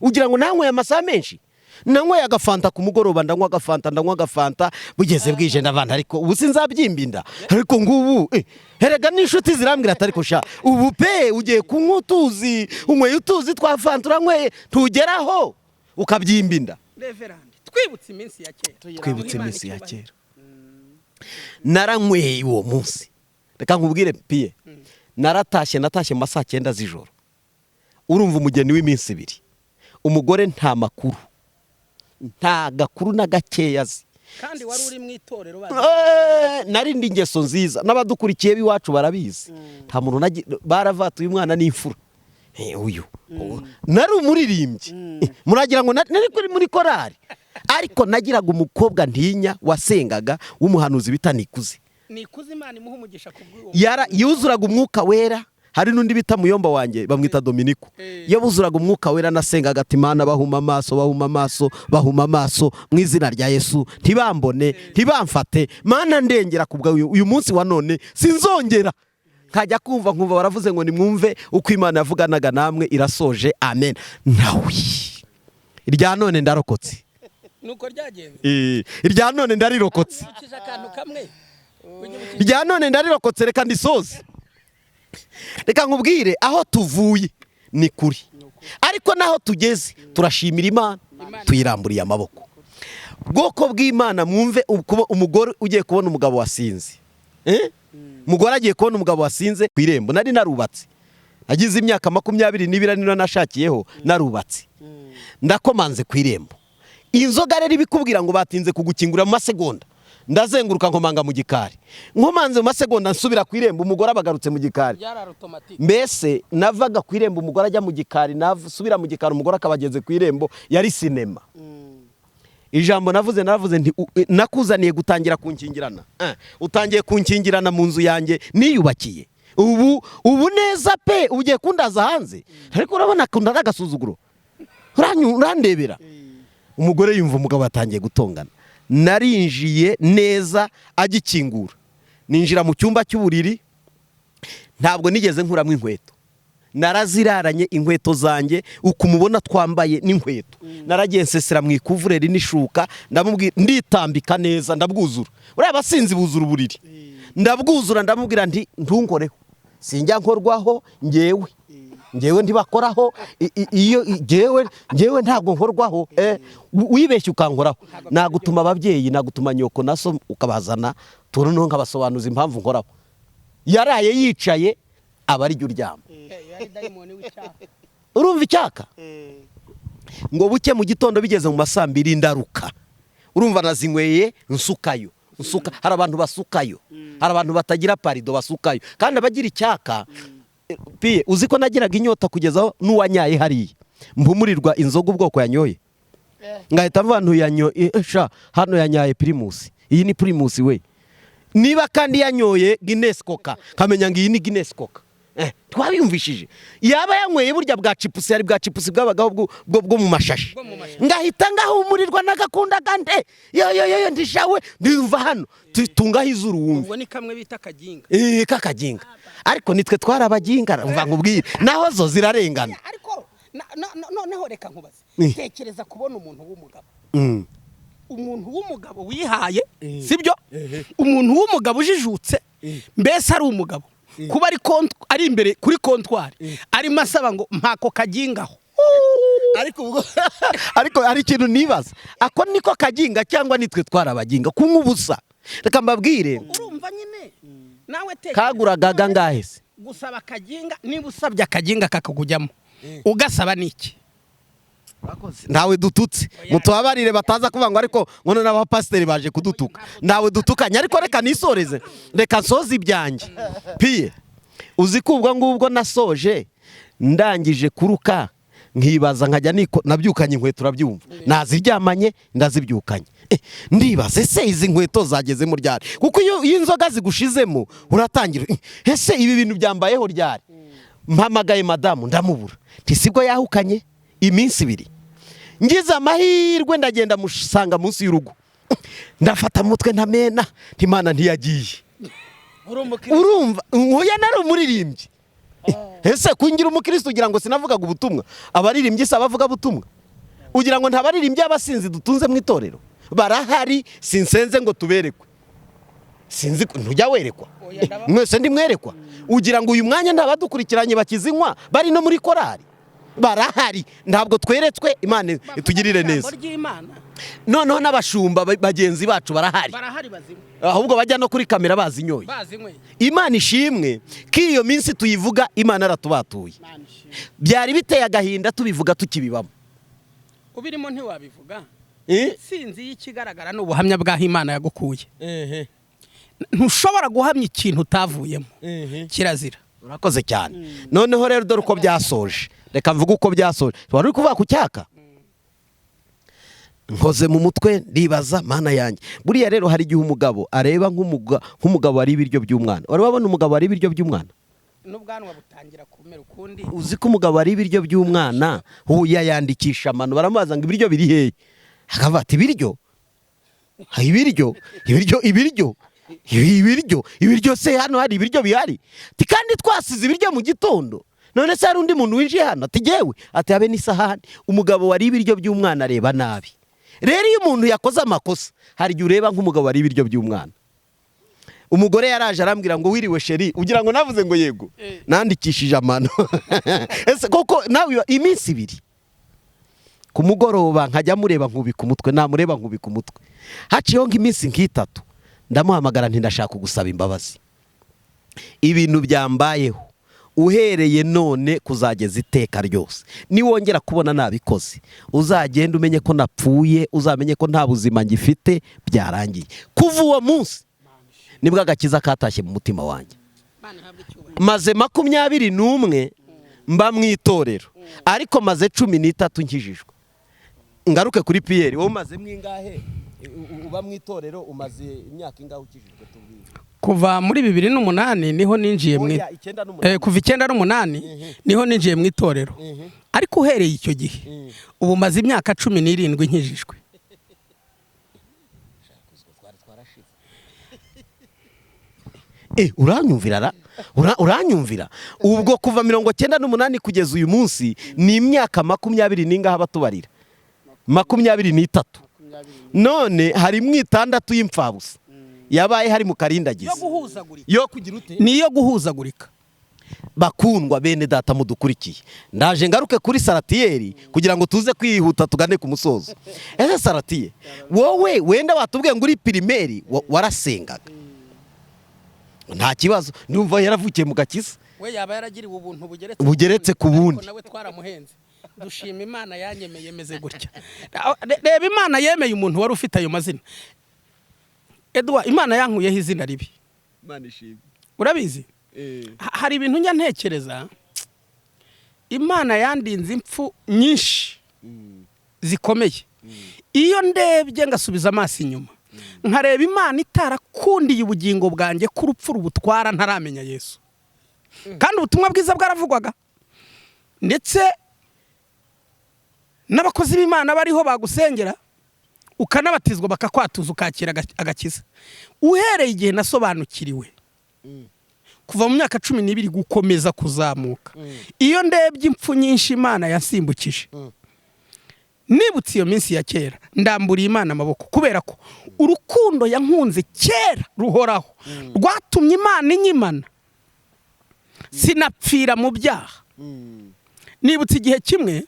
Speaker 3: Ugira ngo nanyweye amasaha menshi, nanyweye agafanta ku mugoroba, ndanywa agafanta bugeze bwije ndavana, ariko ubu sinzabyimbinda. Ariko ngubu herega n'inshuti zirambwira ati ariko sha ubu pe ugiye kunywa utuzi, unyweye utuzi twafanta uranyweye tugeraho ukabyimbinda.
Speaker 1: Reverend, twibutse iminsi ya kera.
Speaker 3: Naranyweye uwo munsi, reka nkubwire piye, natashye mu masaa 9 z'ijoro. Urumva umugeni w'iminsi 2, umugore nta makuru, nta gakuru na gakeya azi,
Speaker 1: kandi wari uri mu itorero
Speaker 3: narindi ingeso nziza, n'abadukurikiye b'iwacu barabizi. Nta muntu baravatuye umwana n'imfura. Uyu nari umuririmbyi, muragira ngo nari kuri muri korari, ariko nagiraga umukobwa ntinya wasengaga w'umuhanuzi bita Nikuze.
Speaker 1: Imana imuha umugisha kubw'uwo
Speaker 3: yuzuraga umwuka wera. Hari n'undi bita muyomba wanjye bamwita Dominiko, iyo buzuraga umwuka wera nasengaga ati Imana bahuma amaso mu izina rya Yesu, ntibambone ntibamfate, Mana ndengera kubwa uyu munsi wa none sinzongera. Nkajya kumva nkumva baravuze ngo nimwumve uko Imana yavuganaga namwe irasoje, amen. Nawe irya none ndarokotse,
Speaker 1: nuko ryagenze.
Speaker 3: Irya none ndarirokotse, irya none ndarirokotse. Reka ndisoze, reka nkubwire, aho tuvuye ni kuri, ariko naho tugeze turashimira Imana, tuyiramburiye amaboko. Bwoko bw'Imana mwumve, umugore ugiye kubona umugabo wasinze, umugore agiye kubona umugabo wasinze ku irembo. Nari narubatse, nagize imyaka 22 nino nashakiyeho, narubatse ndakomanze ku irembo. Inzoga rero ibikubwira ngo batinze kugukingura mu masegonda, ndazenguruka nkomanga mu gikari, nkomanze mu masegonda nsubira ku irembo, umugore abagarutse mu gikari. Mbese navaga ku irembo umugore ajya mu gikari, nasubira mu gikari umugore akabageze ku irembo. Yari sinema. Ijambo navuze nti nakuzaniye gutangira kunkingirana, utangiye kunkingirana mu nzu yanjye niyubakiye. Ubu neza pe ugiye kundaza hanze, ariko urabona kunda n'agasuzuguro, urandebera. Umugore yumva umugabo atangiye gutongana, narinjiye neza agikingura, ninjira mu cyumba cy'uburiri, ntabwo nigeze nkuramo inkweto, naraziraranye inkweto zanjye uko umubona twambaye n'inkweto, naragiye nsesera mu ikuvureri n'ishuka, ndamubwira nditambika neza, ndabwuzura. Uriya abasinzi buzura uburiri, ndabwuzura, ndamubwira nti ntunkoreho, sinjya nkorwaho ngewe ntibakoraho, iyo ngewe ntabwo nkorwaho, wibeshye ukankoraho, nagutuma ababyeyi, nagutuma nyoko na so ukabazana, noneho nkabasobanuza impamvu nkoraho. Yaraye yicaye aba ari jya uryama. Urumva icyaka? Ngo buke mu gitondo bigeze mu masaa 2 ndaruka, urumva nazinyweye nsukayo. Hari abantu basukayo, hari abantu batagira parido basukayo, kandi abagira icyaka piye uzi ko nagiraga inyota kugezaho n'uwanyaye hariya mpumurirwa inzoga ubwoko yanyoye, ngahita mvantu yanyoye hano yanyaye primus, iyi ni primus we, niba kandi yanyoye Guinness Coca kamenya ngo iyi ni Guinness Coca. Twabiyumvishije yaba yanyweye burya bwa chipusi, ari bwa chipusi bwabagaho bwo mu mashashi, ngahita ngahumurirwa nagakunda gande yo ndishawe ndumva hano tungaho izuru wumve.
Speaker 1: Ubwo ni kamwe bita kaginga.
Speaker 3: Kakaginga, ariko nitwe twarabaginga umva nkubwire, naho zo zirarengana.
Speaker 1: Ariko noneho reka nkubaze, tekereza kubona umuntu w'umugabo, umuntu w'umugabo wihaye, sibyo? Umuntu w'umugabo ujijutse, mbese ari umugabo kuba ari imbere kuri kontwari arimo asaba ngo mpako kagingaho.
Speaker 3: Ariko ari ikintu nibaza, ako niko kaginga cyangwa nitwe twarabaginga kunywa ubusa? Reka mbabwire,
Speaker 1: urumva nyine nawe
Speaker 3: kaguraga ngahe se
Speaker 1: gusaba kaginga? Niba usabye akaginga kakakujyamo ugasaba niki?
Speaker 3: Ntawe dututse, mutubabarire bataza kuvuga ngo ariko none n'abapasiteri baje kudutuka. Ntawe dutukanye, ariko reka nisoreze, reka nsoze ibyanjye. Piye uzi ko ubwo ngubwo nasoje ndangije kuruka nkibaza nkajya nabyukanye inkweto, urabyumva, naziryamanye ndazibyukanye, ndibaze se izi nkweto zageze mu ryari, kuko iyo inzoga zigushizemo uratangira ese ibi bintu byambayeho ryari. Mpamagaye madamu ndamubura, ntisibwo yahukanye iminsi 2, ngize amahirwe ndagenda musanga munsi y'urugo, ndafata mutwe ntamena, Imana ntiyagiye. Urumva nkuye nari umuririmbyi, ese kungira umukristo ugira ngo sinavugaga ubutumwa? Abaririmbyi se abavuga butumwa? Ugira ngo ntabaririmbyi abasinzi dutunze mu itorero? Barahari, sinsenze ngo tuberekwe, sinzi ntujya werekwa, mwese ndi mwerekwa. Ugira ngo uyu mwanya ntabadukurikiranye bakizinywa bari no muri korari? Barahari, ntabwo tweretswe. Imana itugirire neza. Noneho n'abashumba bagenzi bacu barahari, ahubwo bajya no kuri kamera bazinyoye. Imana ishimwe ko iyo minsi tuyivuga Imana aratubatuye. Byari biteye agahinda tubivuga tukibibamo.
Speaker 1: Ubirimo ntiwabivuga, sinzi ikigaragara n'ubuhamya bw'aho Imana yagukuye. Ntushobora guhamya ikintu utavuyemo, kirazira.
Speaker 3: Urakoze cyane. Noneho rero dore uko byasoje, reka mvuga uko byasoje. Wari kuvuga ku cyaka, nkoze mu mutwe ndibaza, Mana yanjye. Buriya rero hari igihe umugabo areba nk'umugabo ari ibiryo by'umwana. Wari wabona umugabo ari ibiryo by'umwana?
Speaker 1: N'ubwanwa butangira kumera ukundi.
Speaker 3: Uzi ko umugabo ari ibiryo by'umwana, huya yandikisha amano, baramubaza ngo ibiryo biri hehe, akavuga ati ibiryo se hano hari ibiryo bihari, kandi twasize ibiryo mu gitondo, none se hari undi muntu winjiye hano? Ati jewe, ati habe n'isahani. Umugabo wari ibiryo by'umwana areba nabi. Rero iyo umuntu yakoze amakosa, hari igihe ureba nk'umugabo wari ibiryo by'umwana. Umugore yaraje arambwira ngo wiriwe sheri, ugira ngo navuze ngo yego, nandikishije amano. Ese koko nawe iminsi 2 ku mugoroba nkajya mureba nkubika umutwe, namureba nkubika umutwe. Haciyeho nk'iminsi 3 ndamuhamagara nti ndashaka gusaba imbabazi, ibintu byambayeho uhereye none kuzageza iteka ryose. Niwongera kubona nabikoze, uzagenda umenye ko napfuye, uzamenye ko nta buzima ngifite, byarangiye. Kuva uwo munsi nibwo agakiza katashye mu mutima wanjye. Maze 21 mba mu itorero, ariko maze 13 nkijijwe. Ngaruke kuri Pierre, wowe maze mwingahe uba mu itorero? Umaze imyaka ingahe ukijijwe? Tubwire.
Speaker 1: Kuva muri 2008 niho ninjiye kuva 98 niho ninjiye mu itorero, ariko uhereye icyo gihe ubu maze imyaka 17 nkijijwe.
Speaker 3: Uranyumvira ra? uranyumvira ubwo kuva 98 kugeza uyu munsi ni imyaka 20 n'ingaha batubarira 23 none hari mwitandatu y'imfabusa yabaye hari mu karindagiza
Speaker 1: yo kugira ute niyo guhuzagurika.
Speaker 3: Bakundwa bene data mudukurikiye, ndaje ngaruke kuri Saratiyeri kugira ngo tuze kwihuta tugane ku musozo. Ese Saratiye, wowe wenda watubwiye ngo uri pirimeri warasengaga, nta kibazo, ndumva yaravukiye mu gakiza,
Speaker 1: we yaba yaragiriwe ubuntu
Speaker 3: bugeretse ku bundi,
Speaker 1: nawe twaramuhenze. Dushima Imana yanyemeye meze gutya. Reba Imana yemeye umuntu wari ufite ayo mazina. Edouard, Imana yankuyeho izina ribi.
Speaker 3: Imana ishimwe.
Speaker 1: Urabizi? Hari ibintu njya ntekereza, Imana yandinze impfu nyinshi zikomeye. Iyo ndebye ngasubiza amaso inyuma, nkareba Imana itarakundiye ubugingo bwanjye ko urupfu rubutwara ntaramenya Yesu. Kandi ubutumwa bwiza bwaravugwaga, ndetse n'abakozi b'Imana bariho bagusengera ukanabatizwa bakakwatuza ukakira agakiza. Uhereye igihe nasobanukiriwe kuva mu myaka 12 gukomeza kuzamuka, iyo ndebye impfu nyinshi Imana yasimbukije, nibutse iyo minsi ya kera, ndamburiye Imana amaboko, kubera ko urukundo yankunze kera ruhoraho rwatumye Imana inyimana, sinapfira mu byaha. Nibutse igihe kimwe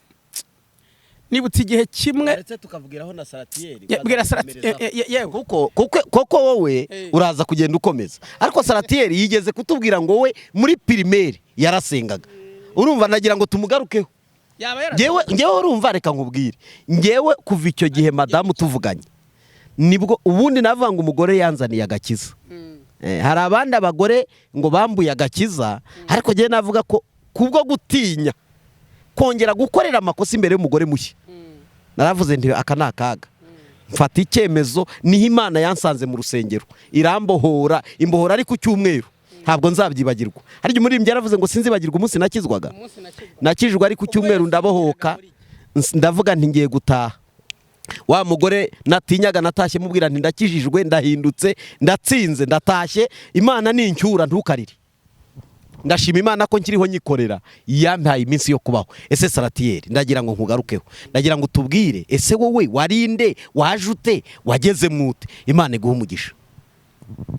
Speaker 3: ndetse tukavugiraho na Saratiyeri,
Speaker 1: bwira Saratiyeri
Speaker 3: kuko wowe uraza kugenda ukomeza, ariko Saratiyeri yigeze kutubwira ngo we muri pirimeri yarasengaga. Urumva nagira ngo tumugarukeho. Ngewe urumva, reka nkubwire, ngewe kuva icyo gihe madamu tuvuganye nibwo ubundi navanga umugore yanzaniye agakiza. Hari abandi abagore ngo bambuye agakiza, ariko ngewe navuga ko kubwo gutinya kongera gukorera amakosa imbere y'umugore mushya, naravuze nti aka nakaga, mfata icyemezo. Niho Imana yansanze mu rusengero irambohora, imbohora ari ku cyumweru, ntabwo nzabyibagirwa. Hari igihe umuririmbyi yaravuze ngo sinzibagirwa umunsi nakizwaga, nakijwe ari ku cyumweru ndabohoka, ndavuga nti ngiye gutaha. Wa mugore natinyaga natashye mubwira nti ndakijijwe, ndahindutse, ndatsinze, ndatashye, Imana nincyura ntukarire. Ndashima Imana ko nkiriho nyikorera, yampaye iminsi yo kubaho. Ese Saratiyeri, ndagira ngo nkugarukeho, ndagira ngo tubwire, ese wowe warinde, wajute, wageze mute? Imana iguhe umugisha.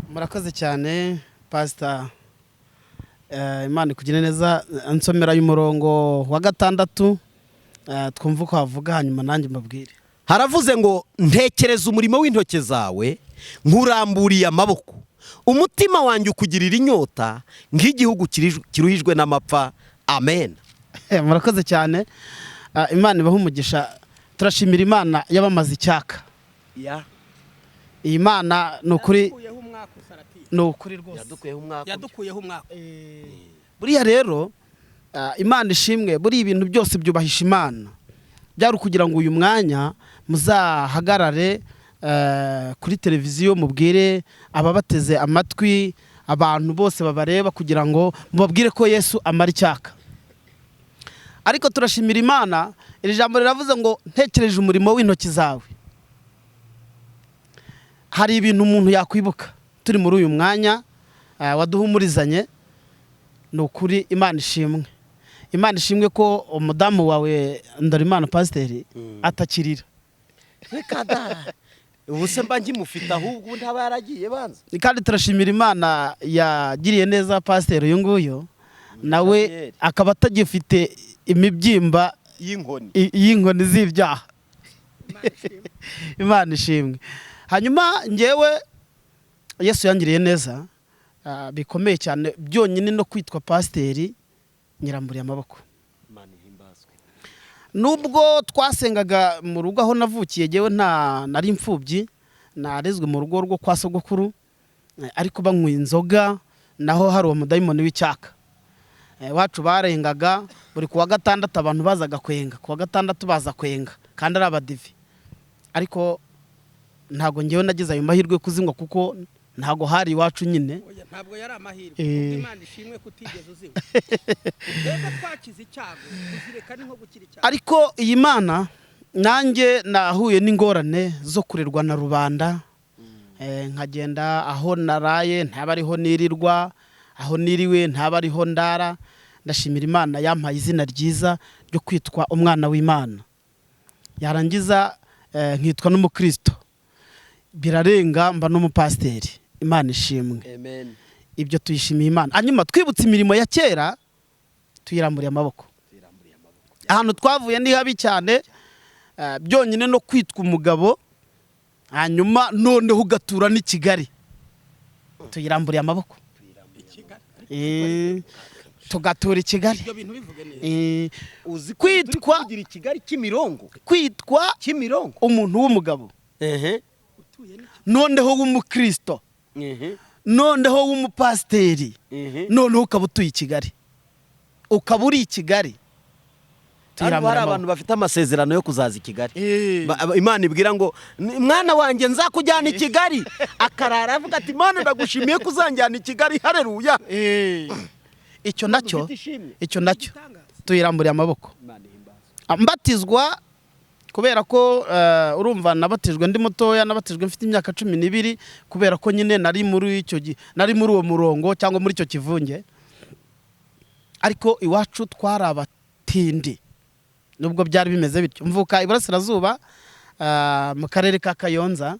Speaker 2: Murakoze cyane Pastor. Imana ikugire neza. Ansomera y'umurongo wa 6 twumva ko havuga, hanyuma nanjye mbabwire.
Speaker 3: Haravuze ngo ntekereza umurimo w'intoke zawe, nkuramburiye amaboko, umutima wanjye ukugirira inyota nk'igihugu kiruhijwe n'amapfa. Amen.
Speaker 2: Murakoze cyane. Imana ibahe umugisha. Turashimira Imana yabamaze icyaka. Iyi Mana ni ukuri rwose
Speaker 1: yadukuyeho umwaka.
Speaker 2: Buriya rero Imana ishimwe, buri ibintu byose byubahisha Imana. Byari kugira ngo uyu mwanya muzahagarare kuri televiziyo mubwire ababateze amatwi, abantu bose babareba, kugira ngo mubabwire ko Yesu amara icyaka. Ariko turashimira Imana, iri jambo riravuze ngo ntekereje umurimo w'intoki zawe. Hari ibintu umuntu yakwibuka turi muri uyu mwanya waduhumurizanye. Ni ukuri Imana ishimwe. Imana ishimwe ko umudamu wawe Ndorimana Pasiteri atakirira.
Speaker 3: Reka da, ubuse mba nkimufite ahubwo ntaba yaragiye banza.
Speaker 2: Kandi turashimira Imana yagiriye neza Pasiteri uyu nguyu, nawe akaba atagifite imibyimba y'inkoni z'ibyaha. Imana ishimwe. Hanyuma ngewe Yesu yangiriye neza bikomeye cyane, byonyine no kwitwa Pasiteri nyiramburiye amaboko. Nubwo twasengaga mu rugo aho navukiye, ngewe nari imfubyi, narezwe mu rugo rwo kwa sogokuru, ariko banywa inzoga, naho hari uwo mudayimoni w'icyaka. Wacu barengaga buri kuwa 6 abantu bazaga kwenga, kuwa 6 baza kwenga, kandi ari abadivi. Ariko ntago ngewe nagize ayo mahirwe kuzinywa, kuko ntago hari iwacu nyine.
Speaker 1: Ntabwo yari amahirwe. Imana ishimwe kutigeze uzinywa. Reka twakize icyago, uzireka ni nko gukira icyago.
Speaker 2: Ariko iyi Mana nanjye nahuye n'ingorane zo kurerwa na rubanda, nkagenda aho naraye ntaba ariho nirirwa, aho niriwe ntaba ariho ndara. Ndashimira Imana yampaye izina ryiza ryo kwitwa umwana w'Imana, yarangiza nkitwa n'umukristo, birarenga mba n'umupasiteri. Imana ishimwe.
Speaker 3: Amen.
Speaker 2: Ibyo tuyishimiye Imana. Hanyuma twibutse imirimo ya kera, tuyiramburiye amaboko. Ahantu twavuye ni habi cyane, byonyine no kwitwa umugabo, hanyuma noneho ugatura n'i Kigali, tuyiramburiye amaboko. Tugatura i Kigali.
Speaker 3: Uzi
Speaker 2: kwitwa
Speaker 3: kugira Kigali Kimirongo,
Speaker 2: kwitwa
Speaker 3: Kimirongo,
Speaker 2: umuntu w'umugabo, noneho w'umukristo, noneho w'umupasiteri, noneho ukaba utuye i Kigali, ukaba uri i Kigali.
Speaker 3: Hari abantu bafite amasezerano yo kuzaza i Kigali. Imana ibwira ngo mwana wanjye nzakujyana i Kigali, akarara avuga ati Imana ndagushimiye kuzanjyana i Kigali. Haleluya.
Speaker 2: Icyo nacyo tuyiramburiye amaboko. Mbatizwa kubera ko urumva nabatijwe ndi mutoya, nabatijwe mfite imyaka 12, kubera ko nyine nari muri uwo murongo cyangwa muri icyo kivunge. Ariko iwacu twari abatindi, nubwo byari bimeze bityo. Mvuka iburasirazuba mu karere ka Kayonza,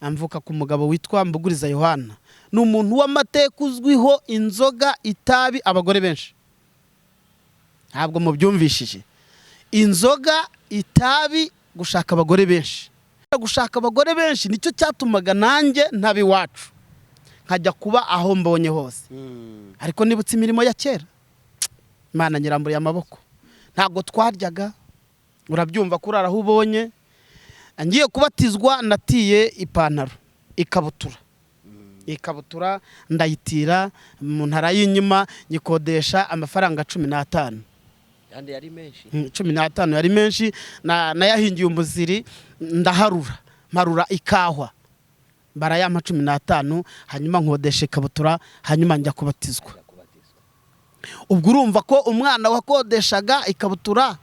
Speaker 2: mvuka ku mugabo witwa Mbuguriza Yohana. Ni umuntu w'amateka uzwiho inzoga, itabi, abagore benshi. Ntabwo mubyumvishije. Inzoga, itabi, gushaka abagore benshi. Gushaka abagore benshi nicyo cyatumaga nanjye ntabi wacu, nkajya kuba aho mbonye hose. Ariko nibutse imirimo ya kera, Imana nyiramburiye amaboko. Ntabwo twaryaga, urabyumva kurara aho ubonye. Ngiye kubatizwa natiye ipantaro, ikabutura ndayitira mu ntara y'inyuma, nyikodesha amafaranga 15.
Speaker 3: Yandi yari menshi.
Speaker 2: 15 yari menshi. Nayahingiye umuziri, mparura ikahwa, barayampa 15, hanyuma nkodesha ikabutura, hanyuma njya kubatizwa. Ubwo urumva ko umwana wakodeshaga ikabutura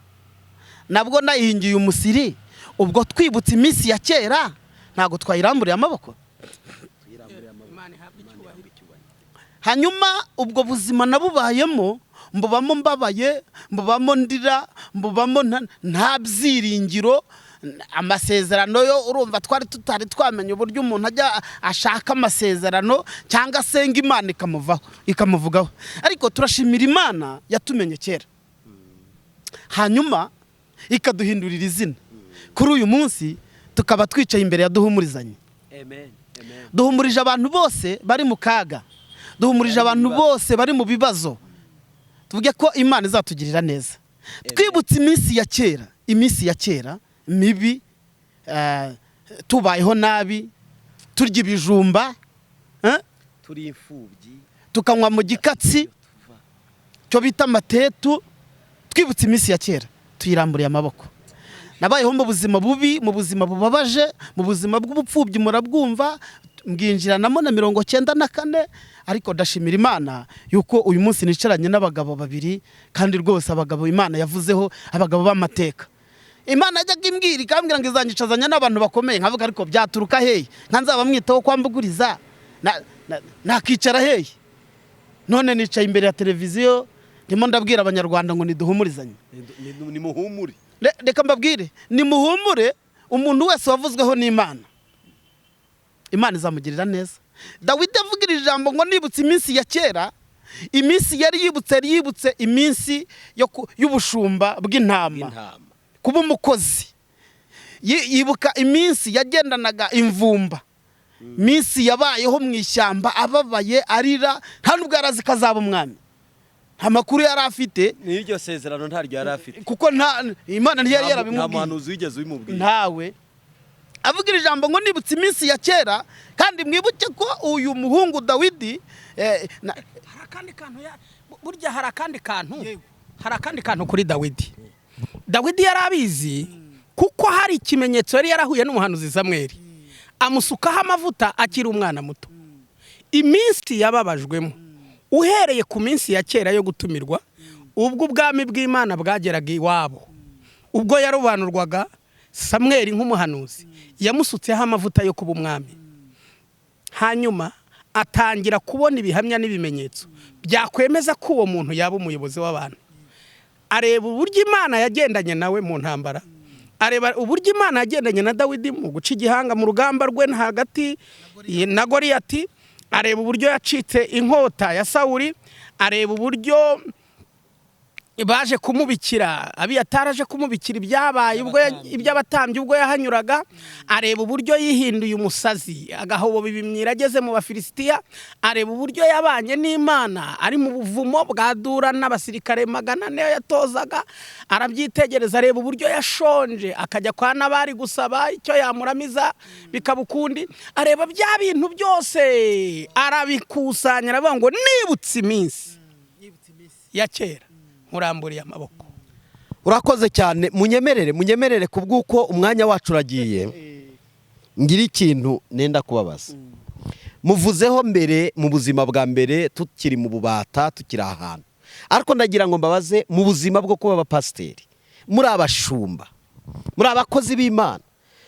Speaker 2: nabwo nayihingiye umusiri. Ubwo twibutse iminsi ya kera, ntago twayiramburiye amaboko. Hanyuma ubwo buzima nabubayemo, mbubamo mbabaye, mbubamo ndira, mbubamo nta byiringiro. Amasezerano yo urumva twari tutari twamenye uburyo umuntu ajya ashaka amasezerano cyangwa senga Imana ikamuvugaho. Ariko turashimira Imana yatumenye kera, hanyuma ikaduhindurira izina. Kuri uyu munsi tukaba twicaye imbere ya duhumurizanye.
Speaker 3: Amen.
Speaker 2: Duhumurije abantu bose bari mu kaga, duhumurije abantu bose bari mu bibazo. Tuvuge ko Imana izatugirira neza. Twibutse iminsi ya kera mibi, tubayeho nabi, turya ibijumba,
Speaker 3: turi imfubyi,
Speaker 2: tukanywa mu gikatsi cyo bita amatetu. Twibutse iminsi ya kera, tuyiramburiye amaboko. Nabayeho mu buzima bubi, mu buzima bubabaje, mu buzima bw'ubupfubyi, murabwumva, mbwinjiranamo na 94. Ariko ndashimira Imana yuko uyu munsi nicaranye n'abagabo 2, kandi rwose abagabo Imana yavuzeho, abagabo b'amateka. Imana yajyaga imbwira ikambwira ngo izanyicazanya n'abantu bakomeye, nkavuga ariko byaturuka hehe? Nkanzaba mwitaho kwambuguriza nakicara hehe? None nicaye imbere ya televiziyo ndimo ndabwira abanyarwanda ngo niduhumurizanye.
Speaker 3: Ni muhumure.
Speaker 2: Reka mbabwire, ni muhumure. Umuntu wese wavuzweho n'Imana, Imana izamugirira neza. Dawidi avugira ijambo ngo nibutse iminsi ya kera, iminsi yari yibutse iminsi y'ubushumba bw'intama, kuba umukozi. Yibuka iminsi yagendanaga imvumba, iminsi yabayeho mu ishyamba ababaye arira, nta nubwo yarazi ko azaba umwami. Nta makuru yari afite,
Speaker 3: n'iryo sezerano ntaryo yari afite,
Speaker 2: kuko Imana ntiyari yarabimubwiye.
Speaker 3: Nta muhanuzi wigeze ubimubwira.
Speaker 2: Ntawe. Avugira ijambo ngo nibutse iminsi ya kera, kandi mwibuke ko uyu muhungu Dawidi
Speaker 1: burya hari akandi kantu kuri Dawidi. Dawidi yari abizi, kuko hari ikimenyetso yari yarahuye n'umuhanuzi Samweli, amusukaho amavuta akiri umwana muto. Iminsi yababajwemo uhereye ku minsi ya kera yo gutumirwa, ubwo ubwami bw'Imana bwageraga iwabo, ubwo yarobanurwaga, Samweli nk'umuhanuzi yamusutseho amavuta yo kuba umwami. Hanyuma atangira kubona ibihamya n'ibimenyetso byakwemeza ko uwo muntu yaba umuyobozi w'abantu. Areba uburyo Imana yagendanye nawe mu ntambara, areba uburyo Imana yagendanye na Dawidi mu guca igihanga mu rugamba rwe hagati na Goliyati, areba uburyo yacitse inkota ya Sawuli, areba uburyo baje kumubikira abiyataraje kumubikira ibyabaye ubwo iby'abatambye ubwo yahanyuraga, areba uburyo yihinduye umusazi agahobo ibimyira ageze mu Bafilisitiya, areba uburyo yabanye n'Imana ari mu buvumo bwadura n'abasirikare 400 yatozaga, arabyitegereza, areba uburyo yashonje akajya kwa Nabari gusaba icyo yamuramiza bikabukundi, areba bya bintu byose arabikusanya, aravuga ngo nibutse iminsi ya kera muramburiye amaboko.
Speaker 3: Urakoze cyane, munyemerere kubwuko umwanya wacu uragiye, ngira ikintu nenda kubabaza. Muvuzeho mbere mu buzima bwa mbere tukiri mu bubata, tukiri ahantu, ariko ndagira ngo mbabaze mu buzima bwo kuba abapasiteri, muri abashumba, muri abakozi b'Imana.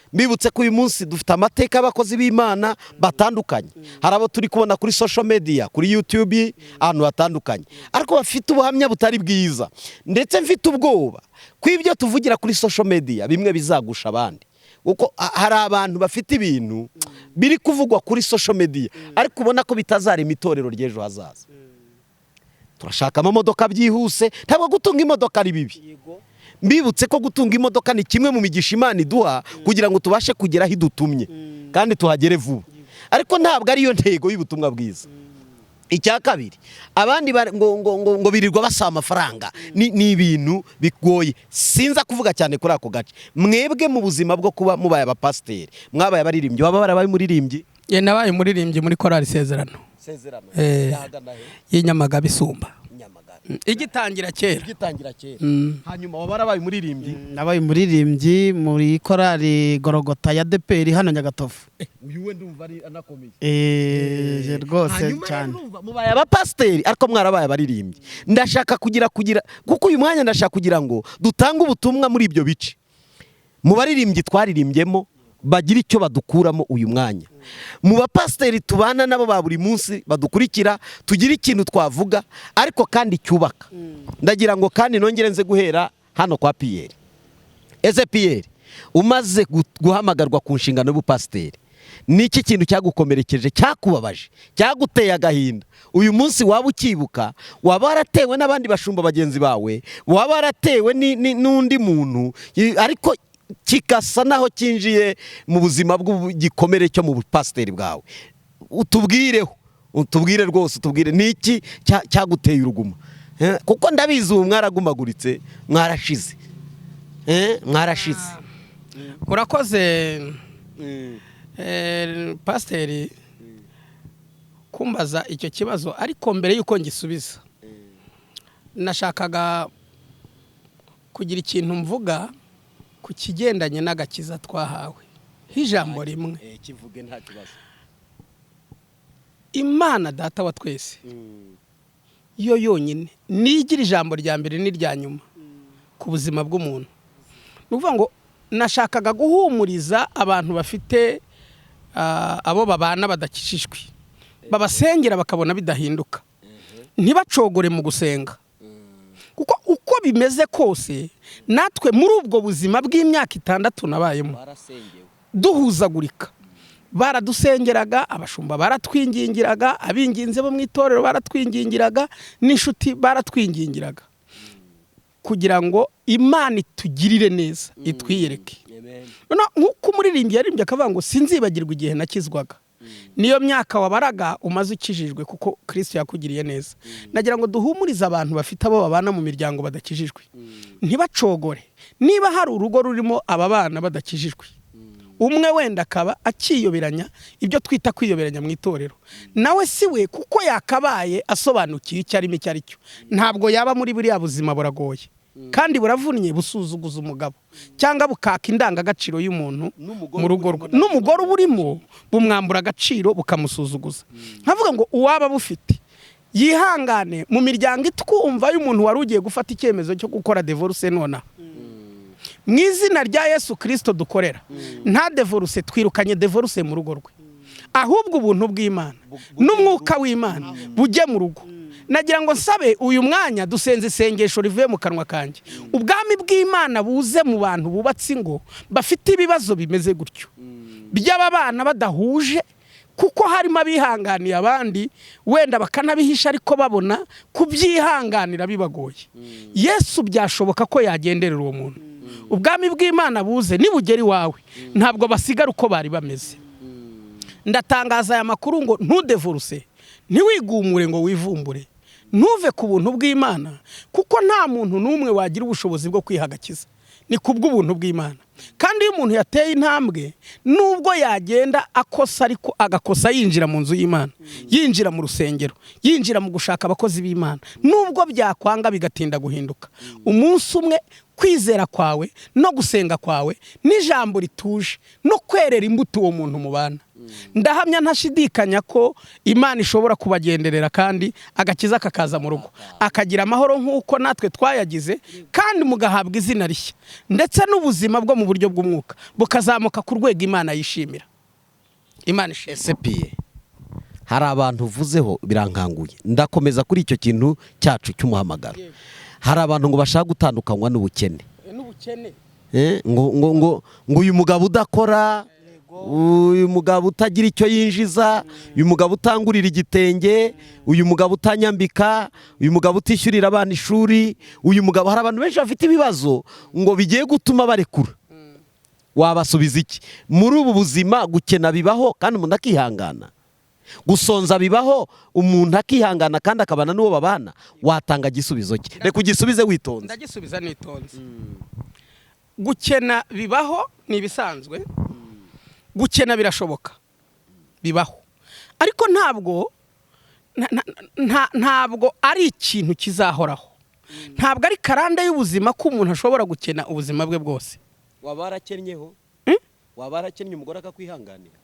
Speaker 3: Mbibutse ko uyu munsi dufite amateka y'abakozi b'Imana batandukanye. Hari abo turi kubona kuri social media, kuri YouTube, ahantu hatandukanye, ariko bafite ubuhamya butari bwiza. Ndetse mfite ubwoba ko ibyo tuvugira kuri social media bimwe bizagusha abandi, kuko hari abantu bafite ibintu biri kuvugwa kuri social media ariko ubona ko bitazarema itorero ry'ejo hazaza. Turashaka amamodoka byihuse, ntabwo gutunga imodoka ari bibi. Mbibutse ko gutunga imodoka ni kimwe mu migisha Imana iduha kugira ngo tubashe kugera aho idutumye kandi tuhagere vuba, ariko ntabwo ariyo ntego y'ubutumwa bwiza. Icya kabiri, abandi ngo birirwa basaba amafaranga, ni ibintu bigoye. Sinza kuvuga cyane kuri ako gace. Mwebwe mu buzima bwo kuba mubaye abapasiteri, mwabaye abaririmbyi, baba barabaye muririmbyi?
Speaker 1: Nabaye muririmbyi muri korali Sezerano y'Inyamaga Bisumba, igitangira kera.
Speaker 3: Hanyuma waba warabaye umuririmbyi?
Speaker 2: Nabaye umuririmbyi muri korali Gorogota ya DPR hano Nyagatovu.
Speaker 3: Uyu we ndumva ari anakomeye.
Speaker 2: Rwose cyane.
Speaker 3: Mubaye abapasiteri ariko mwarabaye abaririmbyi. Ndashaka kugira kuko uyu mwanya ndashaka kugira ngo dutange ubutumwa muri ibyo bice. Mu baririmbyi twaririmbyemo bagira icyo badukuramo uyu mwanya. Mu bapasiteri tubana nabo ba buri munsi badukurikira, tugira ikintu twavuga ariko kandi cyubaka. Ndagira ngo kandi nongere nze guhera hano kwa Pierre. Eze Pierre, umaze guhamagarwa ku nshingano y'ubupasiteri, niki kintu cyagukomerekeje, cyakubabaje, cyaguteye agahinda uyu munsi waba ukibuka? Waba waratewe n'abandi bashumba bagenzi bawe, waba waratewe n'undi muntu ariko kikasa naho kinjiye mu buzima bw'igikomere cyo mu bupasiteri bwawe? Utubwire rwose, utubwire niki cyaguteye uruguma, kuko ndabizi ubu mwaragumaguritse, mwarashize.
Speaker 1: Urakoze pasiteri kumbaza icyo kibazo, ariko mbere y'uko ngisubiza nashakaga kugira ikintu mvuga ku kigendanye n'agakiza twahawe. Ijambo rimwe,
Speaker 3: kivuge nta kibazo.
Speaker 1: Imana Data wa twese yo yonyine nigira ijambo rya mbere n'irya nyuma ku buzima bw'umuntu. Nuvuga ngo nashakaga guhumuriza abantu bafite abo babana badakishijwe, babasengera bakabona bidahinduka, ntibacogore mu gusenga, kuko uko bimeze kose natwe muri ubwo buzima bw'imyaka 6 nabayemo duhuzagurika. Baradusengeraga, abashumba baratwingingiraga, abinginze bo mu itorero baratwingingiraga, n'inshuti baratwingingiraga, kugira ngo Imana itugirire neza, itwiyereke. Nk'uko umuririmbyi yaririmbye akavuga ngo sinzibagirwa igihe nakizwaga. Niyo myaka wabaraga umaze ukijijwe, kuko Kristo yakugiriye neza. Nagira ngo duhumurize abantu bafite abo babana mu miryango badakijijwe, ntibacogore. Niba hari urugo rurimo aba bana badakijijwe, umwe wenda akaba akiyoberanya, ibyo twita kwiyoberanya mu itorero, nawe siwe kuko yakabaye asobanukiye icyo arimo icyo ari cyo, ntabwo yaba muri buriya buzima buragoye kandi buravunnye, busuzuguza umugabo cyangwa bukaka indangagaciro y'umuntu mu rugo rwe. N'umugore uburimo bumwambura agaciro bukamusuzuguza. Nkavuga ngo uwaba bufite yihangane mu miryango itwumva y'umuntu wari ugiye gufata icyemezo cyo gukora divorce nona. Mu izina rya Yesu Kristo dukorera, nta divorce, twirukanye divorce mu rugo rwe. ahubwo ubuntu bw'Imana n'umwuka w'Imana bujye mu rugo. Nagira ngo nsabe uyu mwanya dusenze isengesho rivuye mu kanwa kanjye, ubwami bw'Imana buze mu bantu bubatse ingo bafite ibibazo bimeze gutyo by'aba bana badahuje, kuko harimo abihanganiye abandi wenda bakanabihisha ariko babona kubyihanganira bibagoye. Yesu byashoboka ko yagenderera uwo muntu. Ubwami bw'Imana buze nibugera iwawe ntabwo basigara uko bari bameze. Ndatangaza aya makuru ngo ntudevoruse, ntiwigumure ngo wivumbure, ntuve ku buntu bw'Imana, kuko nta muntu n'umwe wagira ubushobozi bwo kwihagakiza, ni kubw'ubuntu bw'Imana. Kandi iyo umuntu yateye intambwe nubwo yagenda akosa ariko agakosa yinjira mu nzu y'Imana, yinjira mu rusengero, yinjira mu gushaka abakozi b'Imana, nubwo byakwanga bigatinda guhinduka, umunsi umwe kwizera kwawe no gusenga kwawe n'ijambo rituje no kwerera imbuto uwo muntu mubana, ndahamya ntashidikanya ko Imana ishobora kubagenderera kandi agakiza kakaza mu rugo, akagira amahoro nk'uko natwe twayagize, kandi mugahabwa izina rishya ndetse n'ubuzima bwo mu buryo bw'umwuka bukazamuka ku rwego Imana yishimira. Imana ishimira.
Speaker 3: Hari abantu uvuzeho birankanguye, ndakomeza kuri icyo kintu cyacu cy'umuhamagaro. Hari abantu ngo bashaka gutandukanywa n'ubukene, ngo uyu mugabo udakora, uyu mugabo utagira icyo yinjiza, uyu mugabo utangurira igitenge, uyu mugabo utanyambika, uyu mugabo utishyurira abana ishuri, uyu mugabo. Hari abantu benshi bafite ibibazo ngo bigiye gutuma barekura. Wabasubiza iki? Muri ubu buzima gukena bibaho kandi umuntu akihangana, gusonza bibaho umuntu akihangana kandi akabana n'uwo babana. Watanga igisubizo cye? Reka ugisubize witonze.
Speaker 1: Ndagisubiza nitonze. Gukena bibaho ni ibisanzwe, gukena birashoboka, bibaho, ariko ntabwo ari ikintu kizahoraho. Ntabwo ari karande y'ubuzima ko umuntu ashobora gukena ubuzima bwe bwose.
Speaker 3: Wabarakennyeho? Wabarakennye umugore akakwihanganira?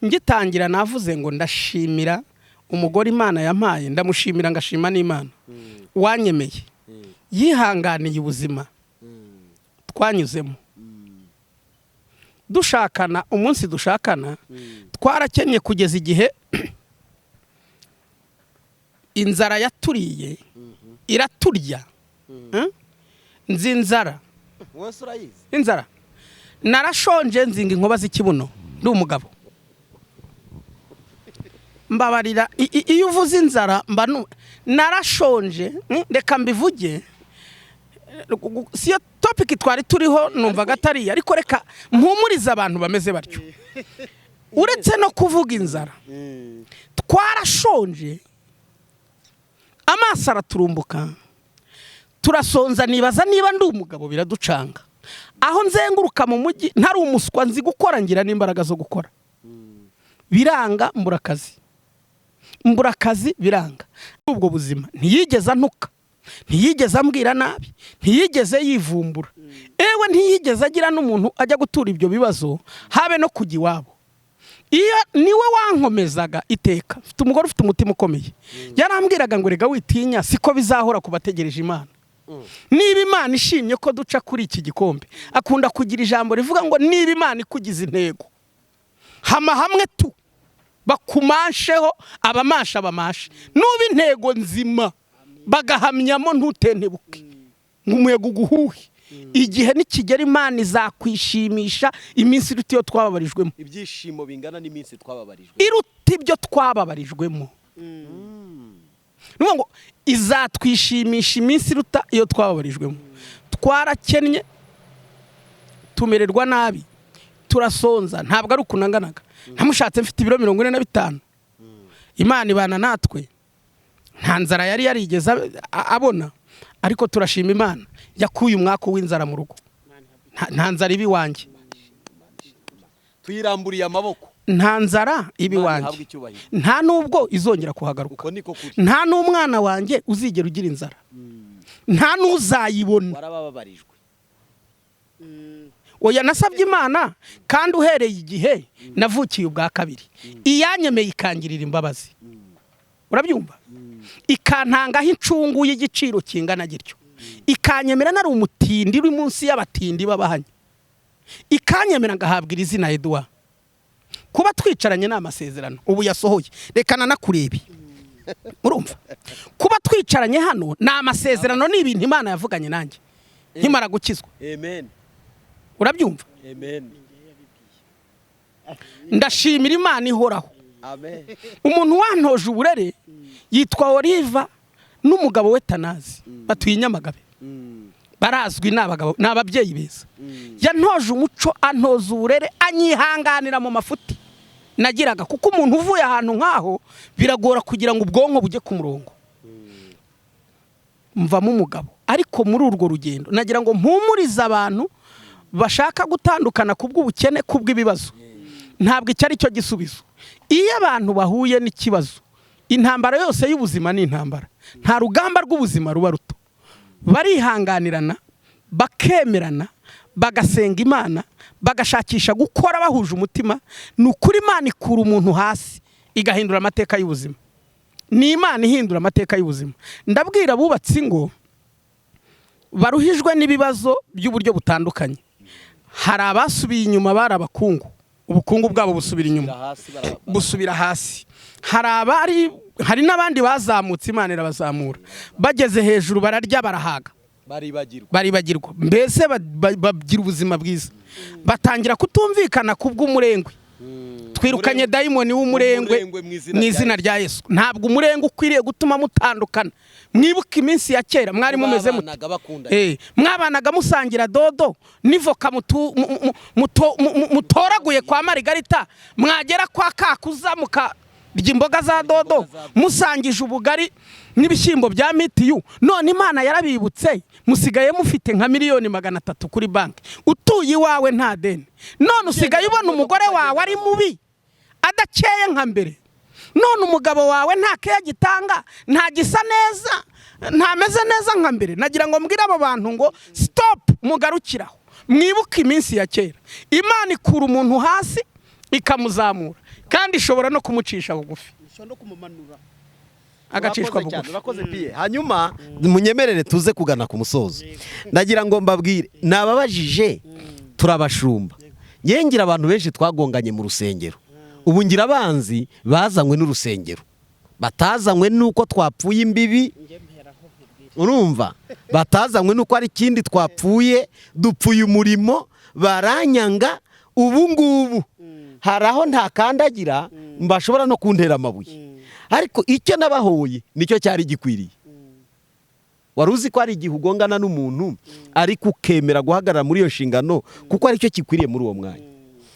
Speaker 1: Ngitangira navuze ngo ndashimira umugore Imana yampaye, ndamushimira ngashima n'Imana wanyemeye, yihanganiye ubuzima twanyuzemo. Dushakana, umunsi dushakana twarakennye kugeza igihe inzara yaturiye iraturya. Nzi inzara, inzara narashonje, nzinga inkuba z'ikibuno, ndi umugabo. Mbabarira, iyo uvuze inzara narashonje, reka mbivuge, siyo topic twari turiho numvaga atari, ariko reka mpumuriza abantu bameze batyo. Uretse no kuvuga inzara, twarashonje, amaso araturumbuka, turasonza. Nibaza niba ndi umugabo biraducanga, aho nzenguruka mu mujyi ntari umuswa, nzi gukora, ngira n'imbaraga zo gukora, biranga, mbura akazi biranga. Ubwo buzima ntiyigeze antuka, ntiyigeze ambwira nabi, ntiyigeze yivumbura, ewe ntiyigeze agira n'umuntu ajya gutura ibyo bibazo, habe no kujya iwabo. Iyo niwe wankomezaga iteka. Mfite umugore ufite umutima ukomeye, yarambwiraga ngo rega witinya, siko bizahora ku bategereje Imana. Niba Imana ishimye ko duca kuri iki gikombe, akunda kugira ijambo rivuga ngo niba Imana ikugize intego, hama hamwe tu bakumasheho, abamasha bamashe, nuba intego nzima bagahamyamo ntutentebuke nk'umuyaga uguhuhe. Igihe nikigera Imana izakwishimisha iminsi iruta iyo twababarijwemo.
Speaker 3: Ibyishimo bingana n'iminsi twababarijwe,
Speaker 1: iruta ibyo twababarijwemo. Ngo izatwishimisha iminsi iruta iyo twababarijwemo. Twarakennye, tumererwa nabi, turasonza, ntabwo ari ukunanganaga. Ntamushatse mfite ibiro 45. Imana ibana natwe, nta nzara yari yarigeze abona, ariko turashima Imana yakuye umwaka w'inzara mu rugo. Nta nzara ibi wanjye,
Speaker 3: tuyiramburiye amaboko.
Speaker 1: Nta nzara ibi wanjye, nta nubwo izongera kuhagaruka, nta n'umwana wanjye uzigera ugira inzara, nta n'uzayibona.
Speaker 3: Warababarijwe.
Speaker 1: Oya, nasabye Imana kandi uhereye igihe navukiye ubwa kabiri, iyanyemeye ikangirira imbabazi, urabyumva, ikantangaho incungu y'igiciro kingana gityo, ikanyemera nari umutindi uri munsi y'abatindi babahanye, ikanyemera ngahabwa izina Edouard, kuba twicaranye ni amasezerano ubu yasohoye reka nanakurebe urumva kuba twicaranye hano ni amasezerano ni ibintu Imana yavuganye nanjye nkimara gukizwa.
Speaker 3: Amen.
Speaker 1: Urabyumva?
Speaker 3: Amen.
Speaker 1: Ndashimira Imana ihoraho.
Speaker 3: Amen.
Speaker 1: Umuntu wantoje uburere yitwa Oliva n'umugabo we Tanazi batuye Inyamagabe. Barazwi n'abagabo n'ababyeyi beza. Yantoje umuco antoza uburere anyihanganira mu mafuti nagiraga kuko umuntu uvuye ahantu nkaho biragora kugira ngo ubwonko bujye ku murongo. Mvamo umugabo ariko muri urwo rugendo nagira ngo mpumurize abantu bashaka gutandukana kubw'ubukene kubw'ibibazo. Ntabwo icyari cyo gisubizo. Iyo abantu bahuye n'ikibazo intambara yose y'ubuzima ni intambara. Nta rugamba rw'ubuzima ruba ruto. Barihanganirana bakemerana bagasenga Imana bagashakisha gukora bahuje umutima. Ni ukuri Imana ikura umuntu hasi igahindura amateka y'ubuzima. Ni Imana ihindura amateka y'ubuzima. Ndabwira abubatsi ngo baruhijwe n'ibibazo by'uburyo butandukanye. Hari abasubiye inyuma bari abakungu ubukungu bwabo busubira inyuma busubira hasi. Hari n'abandi bazamutse Imana irabazamura bageze hejuru bararya barahaga baribagirwa mbese bagira ubuzima bwiza batangira kutumvikana kubw'umurengwe. Twirukanye dayimoni w'umurengwe mu izina rya Yesu. Ntabwo umurengwe ukwiriye gutuma mutandukana. Mwibuka iminsi ya kera mwari mumeze mwabanaga musangira dodo nivoka mutoraguye kwa Marigarita mwagera kwa Kakuza mukarya imboga za dodo musangije ubugari n'ibishyimbo bya mitiyu. None Imana yarabibutse musigaye mufite nka miliyoni 300 kuri banki utuye iwawe nta deni. None usigaye ubona umugore wawe ari mubi adakeye nka mbere. None umugabo wawe nta keya gitanga nta gisa neza ntameze neza nka mbere. Nagira ngo mbwire abo bantu ngo stop mugarukiraho mwibuke iminsi ya kera. Imana ikura umuntu hasi ikamuzamura kandi ishobora no kumucisha bugufi
Speaker 2: no kumumanura
Speaker 1: agacishwa bugufi.
Speaker 3: Urakoze piye. Hanyuma munyemerere tuze kugana ku musozo. Nagira ngo mbabwire nababajije turabashumba. Yengira abantu benshi twagonganye mu rusengero. Ubu ngira abanzi bazanywe n'urusengero batazanywe nuko twapfuye imbibi. Urumva batazanywe nuko ari kindi twapfuye dupfuye umurimo baranyanga. Ubu ngubu haraho nta kandagira mbashobora no kuntera amabuye ariko icyo nabahoye nicyo cyari gikwiriye. Wari uzi ko ari igihe ugongana n'umuntu ariko ukemera guhagarara muri iyo nshingano kuko ari cyo gikwiriye muri uwo mwanya.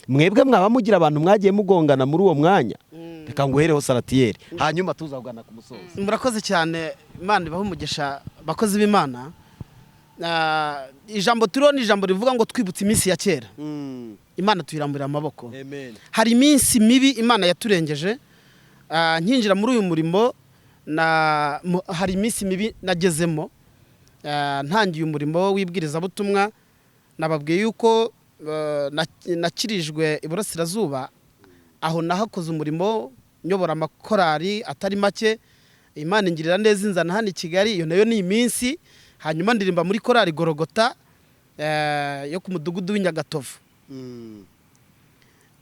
Speaker 3: Mwebwe mwaba mugira abantu mwagiye mugongana muri uwo mwanya. Reka nguhereho Saratiyeri hanyuma tuzagana ku musozo.
Speaker 2: Murakoze cyane. Imana ibahe umugisha bakozi b'Imana. Ijambo turiho ni ijambo rivuga ngo twibutse iminsi ya kera. Imana tuyirambura amaboko.
Speaker 3: Amen.
Speaker 2: Hari iminsi mibi Imana yaturengeje. Nkinjira muri uyu murimo hari iminsi mibi nagezemo. Ntangiye umurimo w'ibwirizabutumwa nababwiye yuko nakirijwe iburasirazuba aho nahakoze umurimo nyobora amakorari atari make. Imana ingirira neza inzana hano i Kigali. Iyo nayo ni iminsi. Hanyuma ndirimba muri korari Gorogota yo ku mudugudu w'Inyagatovu.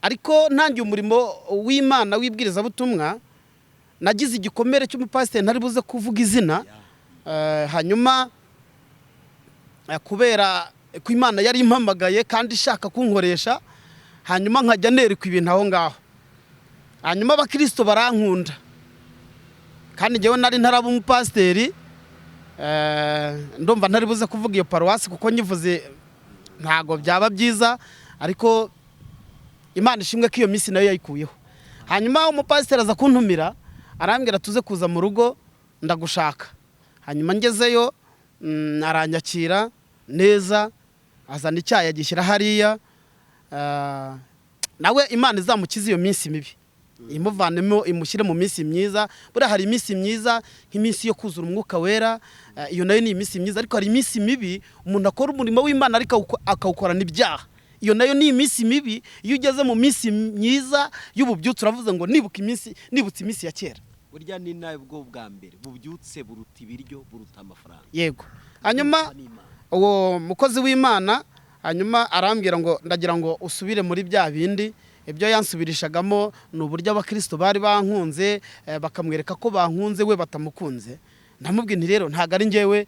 Speaker 2: Ariko ntangiye umurimo w'Imana w'ibwirizabutumwa nagize igikomere cy'umupasiteri ntari buze kuvuga izina. Hanyuma kubera ko Imana yari impamagaye kandi ishaka kunkoresha hanyuma nkajya nerekwa ibintu aho ngaho. Hanyuma abakristo barankunda kandi njyewe nari ntaraba umupasiteri. Ndumva ntari buze kuvuga iyo paruwasi kuko nyivuze ntago byaba byiza ariko Imana ishimwe ko iyo minsi nayo yayikuyeho. Hanyuma umupasiteri aza kuntumira arambwira tuze kuza mu rugo ndagushaka. Hanyuma ngezeyo aranyakira neza azana icyayi agishyira hariya. Nawe Imana izamukiza iyo minsi mibi imuvanemo imushyire mu minsi myiza. Buriya hari iminsi myiza nk'iminsi yo kuzura umwuka wera. Iyo nayo ni iminsi myiza ariko hari iminsi mibi umuntu akora umurimo w'Imana ariko akawukorana ibyaha. Iyo nayo ni iminsi mibi. Iyo ugeze mu minsi myiza y'ububyutse uravuze ngo nibutse iminsi ya kera.
Speaker 3: Burya ni nabwo bwa mbere bubyutse buruta ibiryo buruta amafaranga.
Speaker 2: Yego. Hanyuma uwo mukozi w'Imana hanyuma arambwira ngo ndagira ngo usubire muri bya bindi ibyo yansubirishagamo ni uburyo abakristo bari bankunze, bakamwereka ko bankunze we batamukunze. Ndamubwira nti rero ntago ari njyewe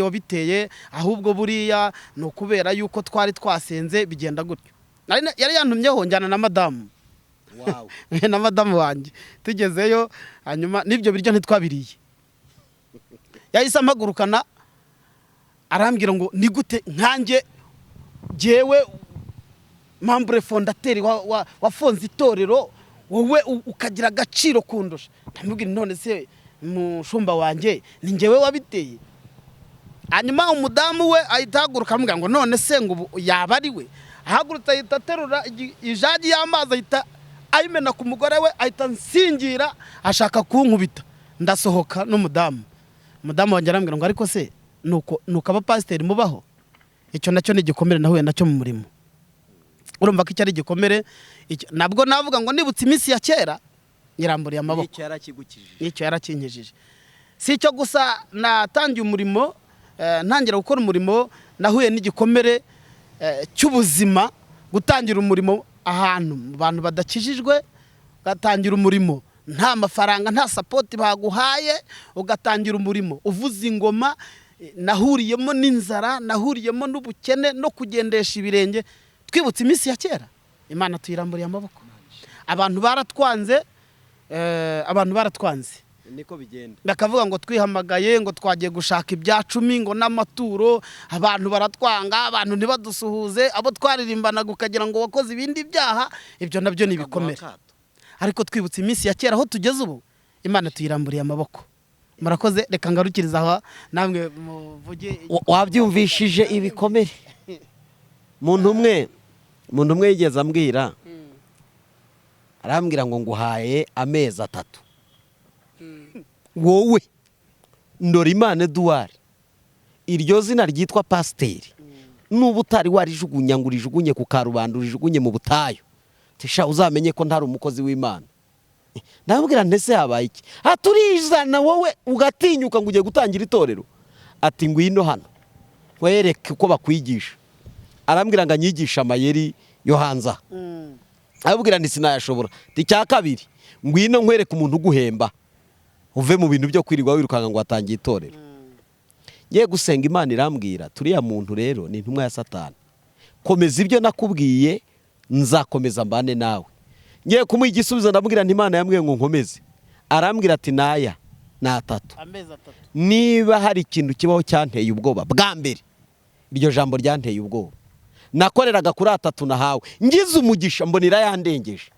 Speaker 2: wabiteye, ahubwo buriya ni ukubera yuko twari twasenze bigenda gutyo. Yari yantumyeho njyana na madamu.
Speaker 3: Wow.
Speaker 2: Na madamu wanjye tugezeyo, hanyuma n'ibyo biryo ntitwabiriye. Yahise amagurukana arambwira ngo ni gute nkanjye jewe membre fondateur wafonze itorero wowe ukagira agaciro kundusha. Ndamubwira none se mushumba wanjye ni njyewe wabiteye. Hanyuma umudamu we ahita ahaguruka amubwira ngo none se ngo yaba ari we. Ahagurutse ahita aterura ijagi y'amazi ahita ayimena ku mugore we, ahita nsingira ashaka kunkubita. Ndasohoka n'umudamu. Umudamu wanjye arambwira ngo ariko se nuko abapasiteri mubaho? Icyo nacyo ni igikomere nahuye nacyo mu murimo. Urumva ko icyo ari igikomere, nabwo navuga ngo nibutse iminsi ya kera nyiramburiye amaboko. Nicyo yarakinkijije. Si icyo gusa natangiye umurimo, ntangira gukora umurimo, nahuye n'igikomere cy'ubuzima, gutangira umurimo ahantu abantu badakijijwe, gatangira umurimo nta mafaranga nta support baguhaye, ugatangira umurimo uvuza ingoma. Nahuriyemo n'inzara, nahuriyemo n'ubukene no kugendesha ibirenge. Twibutse iminsi ya kera, Imana tuyiramburiye amaboko. Abantu baratwanze,
Speaker 3: niko bigenda.
Speaker 2: Bakavuga ngo twihamagaye ngo twagiye gushaka ibya 10 ngo n'amaturo, abantu baratwanga, abantu ntibadusuhuze, abo twaririmbanaga ukagira ngo wakoze ibindi byaha. Ibyo nabyo ni bikomere. Ariko twibutse iminsi ya kera aho tugeze ubu, Imana tuyiramburiye amaboko. Murakoze, reka ngarukiriza aho namwe muvuge.
Speaker 3: Wabyumvishije ibikomere. Muntu umwe yigeze ambwira, arambwira ngo nguhaye amezi 3. Wowe Ndorimana Edouard, iryo zina ryitwa pasiteri, n'ubu utari warijugunya ngo urijugunye ku karubanda, urijugunye mu butayu, tisha uzamenye ko ntari umukozi w'Imana. Ndabwira ntese habaye iki? Turizana wowe ugatinyuka ngo ugiye gutangira itorero. Ati ngwino hano wereke uko bakwigisha. Arambwira ngo anyigisha amayeri yo hanza. Ababwira nti sinayashobora. Icya kabiri, ngwino nkwereke umuntu uguhemba, uve mu bintu byo kwirirwa wirukanga ngo watangiye itorero. Ngiye gusenga, Imana irambwira turiya muntu rero ni intumwa ya Satani. Komeza ibyo nakubwiye, nzakomeza mbane nawe. Ngiye kumuha igisubizo, ndamubwira nti Imana yambwiye ngo nkomeze. Arambwira ati naya na 3.
Speaker 2: Amezi 3.
Speaker 3: Niba hari ikintu kibaho cyanteye ubwoba bwa mbere, iryo jambo ryanteye ubwoba. Nakoreraga kuri 3 nahawe, ngize umugisha mbonira yandengeje.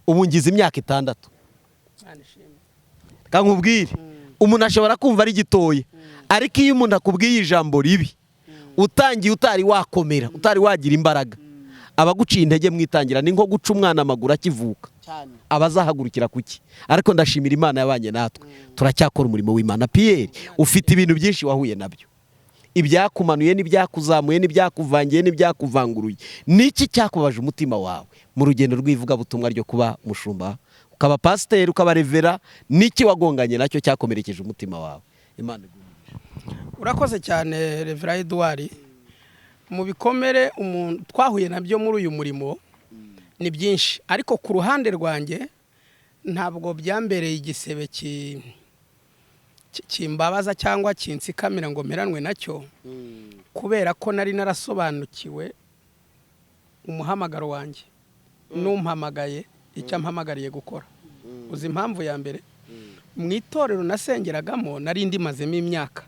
Speaker 3: Ubu ngize imyaka 6. Kankubwire, umuntu ashobora kumva ari gitoye, ariko iyo umuntu akubwiye ijambo ribi, utangiye utari wakomera, utari wagira imbaraga, abaguciye intege mwitangira ni nko guca umwana amaguru akivuka. Abazahagurukira kuki? Ariko ndashimira Imana yabanye natwe, turacyakora umurimo w'Imana. Pierre, ufite ibintu byinshi wahuye nabyo, ibyakumanuye n'ibyakuzamuye n'ibyakuvangiye n'ibyakuvanguruye. Niki cyakubaje umutima wawe mu rugendo rw'ivuga butumwa ryo kuba mushumba, ukaba pasiteri, ukaba revera? Niki wagonganye nacyo cyakomerekeje umutima wawe? Imana igumije.
Speaker 1: Urakoze cyane Revera Edouard. Mu bikomere umuntu twahuye nabyo muri uyu murimo ni byinshi, ariko ku ruhande rwanjye ntabwo byambereye igisebe kimbabaza cyangwa kinsikamira ngo meranwe nacyo, kubera ko nari narasobanukiwe umuhamagaro wanjye n'umpamagaye icyo mpamagariye gukora. Uzi impamvu ya mbere? Mu itorero nasengeragamo nari ndimazemo imyaka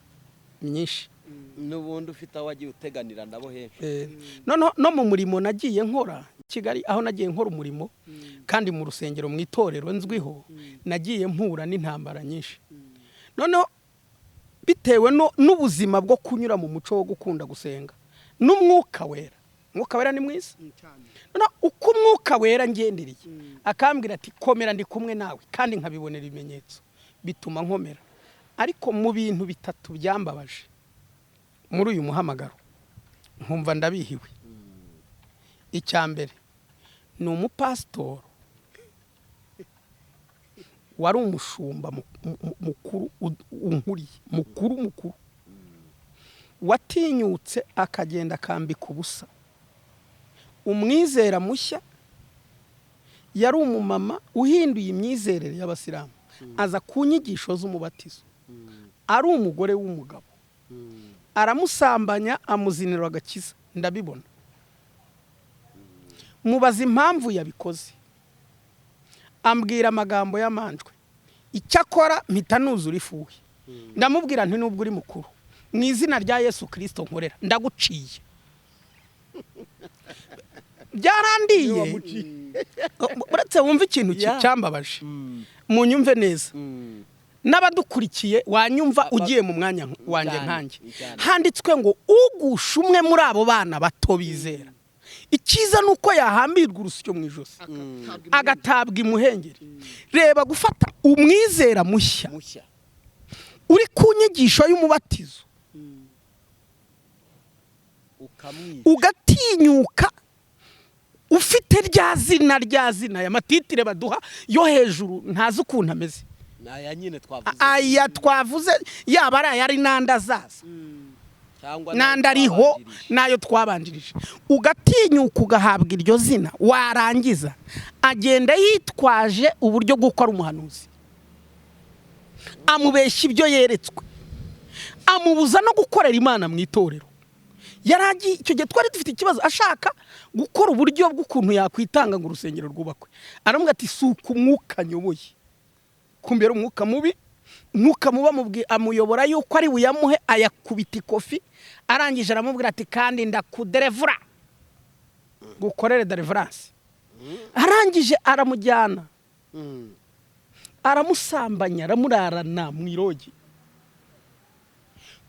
Speaker 1: myinshi.
Speaker 3: N'ubundi ufite awagiye uteganira nabo henshi.
Speaker 1: No mu murimo nagiye nkora Kigali, aho nagiye nkora umurimo, kandi mu rusengero mu itorero nzwiho, nagiye mpura n'intambara nyinshi. Noneho bitewe n'ubuzima bwo kunyura mu muco wo gukunda gusenga n'umwuka wera. Umwuka wera ni mwiza. Noneho uko umwuka wera ngendereye akambwira ati komera ndi kumwe nawe, kandi nkabibonera ibimenyetso bituma nkomera. Ariko mu bintu 3 byambabaje muri uyu muhamagaro, nkumva ndabihiwe. Icya mbere ni umupasitoro wari umushumba mukuru unkuriye, mukuru watinyutse akagenda akambika ubusa umwizera mushya yari umumama uhinduye imyizerere y'abasilamu aza ku nyigisho z'umubatizo ari umugore w'umugabo aramusambanya amuzinira agakiza ndabibona mubaza impamvu yabikoze ambwira amagambo y'amanjwe icyakora mpita nuzura ifuhe ndamubwira nti nubwo uri mukuru mu izina rya Yesu Kristo nkorera ndaguciye byarandiye uretse wumva ikintu cyambabaje munyumve neza n'abadukurikiye wanyumva ugiye mu mwanya wanjye nkanjye handitswe ngo ugusha umwe muri abo bana bato bizera icyiza nuko yahambirwa urusyo mu ijosi agatabwa imuhengeri reba gufata umwizera mushya uri ku nyigisho y'umubatizo ugatinyuka ufite rya zina ya matitire baduha yo hejuru ntazi ukuntu ameze aya twavuze yaba ari ayari nanda zaza nanda ariho nayo twabanjirije ugatinyuka ugahabwa iryo zina warangiza agenda yitwaje uburyo bwo gukora umuhanuzi amubeshya ibyo yeretswe amubuza no gukorera Imana mu itorero yaragiye icyo gihe twari dufite ikibazo ashaka gukora uburyo bw'ukuntu yakwitanga ngo urusengero rwubakwe aramubwira ati suka umwuka nyoboye kumbera umwuka mubi mwuka muba mubwi amuyobora yuko ari buyamuhe ayakubita ikofi arangije aramubwira ati kandi ndakuderevura gukorere deliverance arangije aramujyana aramusambanya aramurarana mu irogi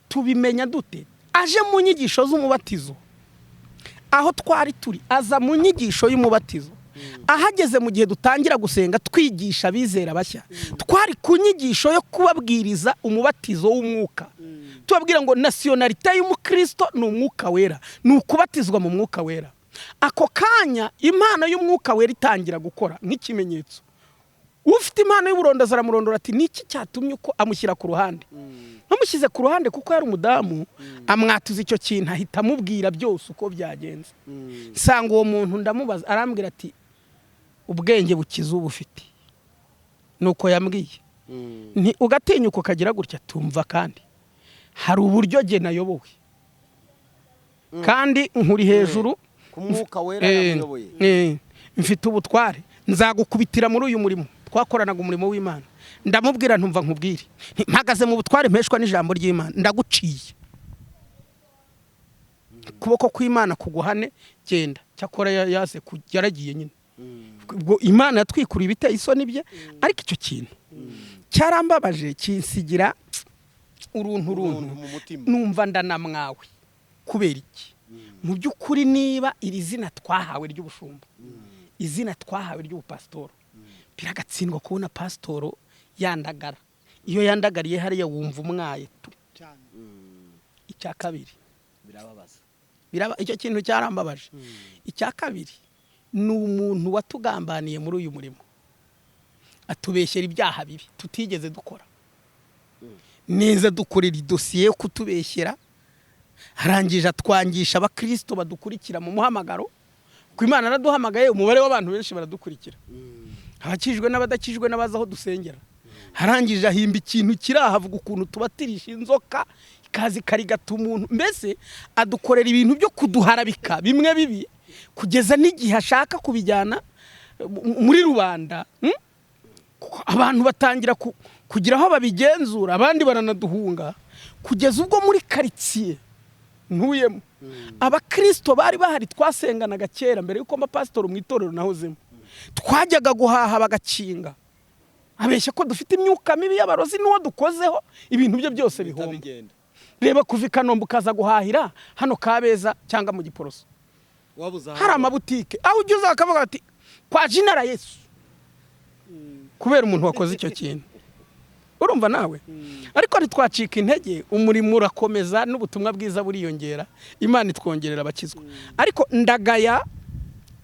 Speaker 1: tubimenya dute aje mu nyigisho z'umubatizo aho twari turi aza mu nyigisho y'umubatizo ahageze mu gihe dutangira gusenga twigisha abizera bashya twari ku nyigisho yo kubabwiriza umubatizo w'umwuka tubabwira ngo nationalite y'umukristo ni umwuka wera ni ukubatizwa mu mwuka wera ako kanya impano y'umwuka wera itangira gukora nk'ikimenyetso ufite impano y'uburondozi aramurondora ati niki cyatumye uko amushyira ku ruhande amushyize ku ruhande kuko yari umudamu amwatuza icyo kintu ahita amubwira byose uko byagenze nsanga uwo muntu ndamubaza arambwira ati ubwenge bukiza ubufite nuko yambwiye nti ugatinyuka ukagira gutya tumva kandi hari uburyo ge nayobowe kandi nkuri hejuru
Speaker 3: ku mwuka wera yamuyoboye
Speaker 1: mfite ubutware nzagukubitira muri uyu murimo twakoranaga umurimo w'Imana ndamubwira ntumva nkubwire mpagaze mu butware mpeshwa n'ijambo ry'Imana ndaguciye kuboko kw'Imana kuguhane genda cyakora yaze yaragiye nyine ubwo Imana yatwikura ibiteye isoni bye ariko icyo kintu cyarambabaje kinsigira uruntu numva ndanamwawe kubera iki mu by'ukuri niba iri zina twahawe ry'ubushumba izina twahawe ry'ubupastoro biragatsindwa kubona pastoro yandagara iyo yandagariye hariya wumva umwaye tu icya kabiri birababaza icyo kintu cyarambabaje icya kabiri ni umuntu watugambaniye muri uyu murimo atubeshyera ibyaha bibi tutigeze dukora neza dukorera idosiye yo kutubeshyera arangije atwangisha abakristo badukurikira mu muhamagaro ku Imana araduhamagaye umubare w'abantu benshi baradukurikira abakijwe n'abadakijwe n'abaza aho dusengera harangije ahimba ikintu kirahavuga ukuntu tubatirisha inzoka ikazi karigata umuntu mbese adukorera ibintu byo kuduharabika bimwe bibi kugeza n'igihe ashaka kubijyana muri rubanda abantu batangira kugira aho babigenzura abandi baranaduhunga kugeza ubwo muri karitsiye ntuyemo abakristo bari bahari twasenganaga kera mbere yuko abapastoro mu itorero nahozemo twajyaga guhaha bagakinga abeshya ko dufite imyuka mibi y'abarozi n'uwo dukozeho ibintu bye byose bihomba reba kuva Kanombe ukaza guhahira hano Kabeza cyangwa mu Giporoso hari amabutike aho ugeze akavuga ati kwa jinara Yesu kubera umuntu wakoze icyo kintu urumva nawe ariko ntitwacika intege umurimo urakomeza n'ubutumwa bwiza buriyongera Imana itwongerera abakizwa ariko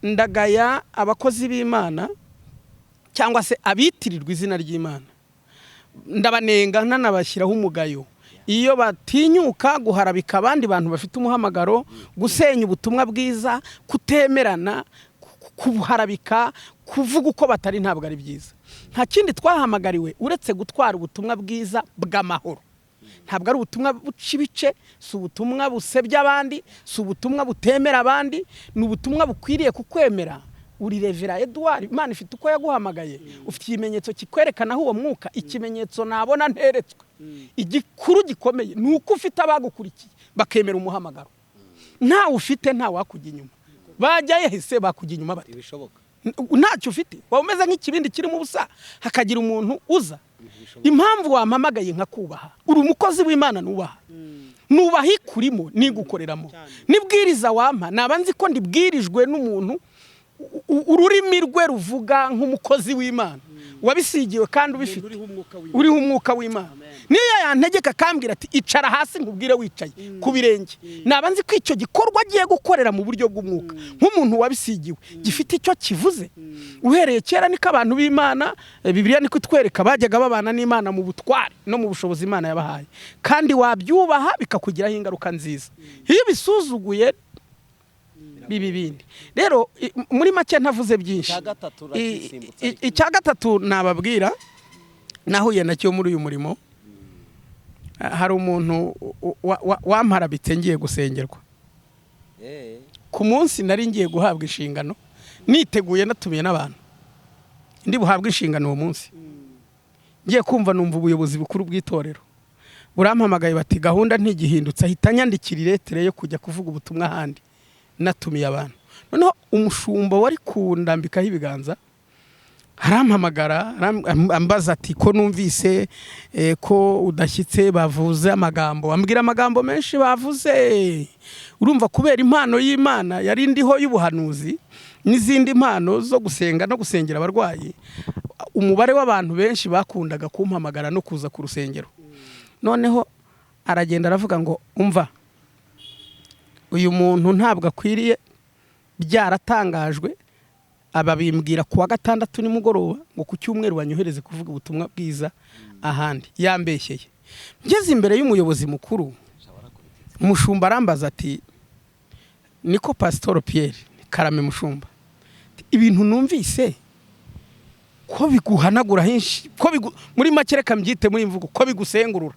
Speaker 1: ndagaya abakozi b'Imana cyangwa se abitirirwa izina ry'Imana ndabanenga nanabashyiraho umugayo iyo batinyuka guharabika abandi bantu bafite umuhamagaro gusenya ubutumwa bwiza kutemerana kubuharabika, kuvuga uko batari ntabwo ari byiza. Nta kindi twahamagariwe uretse gutwara ubutumwa bwiza bw'amahoro. Ntabwo ari ubutumwa buca ibice, si ubutumwa busebya abandi, si ubutumwa butemera abandi, ni ubutumwa bukwiriye kukwemera. Uri Revera Edouard, Imana ifite uko yaguhamagaye, ufite ikimenyetso kikwerekana aho uwo mwuka, ikimenyetso nabona nteretswe. Igikuru gikomeye ni uko ufite abagukurikiye bakemera umuhamagaro. Nta ufite nta wakujya inyuma. Bajya yahise bakujya inyuma bati
Speaker 3: ibishoboka.
Speaker 1: Ntacyo ufite, wameze nk'ikibindi kiri mu busa, hakagira umuntu uza. Impamvu wampamagaye nkakubaha, uri umukozi w'Imana nubaha. Nubaha ikurimo nigukoreramo. Nibwiriza wampa, nabanzi ko ndibwirijwe n'umuntu ururimi rwe ruvuga nk'umukozi w'Imana. Wabisigiwe kandi ubifite. Uriho umwuka w'Imana. Niyo yantegeka kambwira ati icara hasi nkubwire wicaye ku birenge. Nabanzi ko icyo gikorwa agiye gukorera mu buryo bw'umwuka. Nk'umuntu wabisigiwe gifite icyo kivuze. Uhereye kera niko abantu b'Imana, Bibiliya niko itwereka bajyaga babana n'Imana mu butware no mu bushobozi Imana yabahaye. Kandi wabyubaha bikakugiraho ingaruka nziza. Iyo bisuzuguye bibi bindi. Rero muri make ntavuze byinshi. Icya gatatu nababwira nahuye nacyo muri uyu murimo. Hari umuntu wamparabitse ngiye gusengerwa. Ku munsi nari ngiye guhabwa inshingano, niteguye natumiye n'abantu. Ndi buhabwe inshingano uwo munsi. Ngiye kumva numva ubuyobozi bukuru bw'itorero burampamagaye bati gahunda ntigihindutse, ahita nyandikira iretere yo kujya kuvuga ubutumwa handi. Natumiye abantu. Noneho umushumba wari kundambikaho ibiganza arampamagara ambaza ati ko numvise ko udashyitse bavuze amagambo, ambwira amagambo menshi bavuze. Urumva kubera impano y'Imana yari ndiho y'ubuhanuzi n'izindi impano zo gusenga no gusengera abarwayi, umubare w'abantu benshi bakundaga kumpamagara no kuza ku rusengero. Noneho aragenda aravuga ngo umva, uyu muntu ntabwo akwiriye, byaratangajwe ababimbwira kuwa gatandatu nimugoroba ngo ku cyumweru banyohereze kuvuga ubutumwa bwiza ahandi. Yambeshyeye. Ngeze imbere y'umuyobozi mukuru, umushumba arambaza ati niko Pastor Pierre Karame mushumba, ibintu numvise ko biguhanagura henshi, ko muri make reka mbyite muri mvugo ko bigusengurura.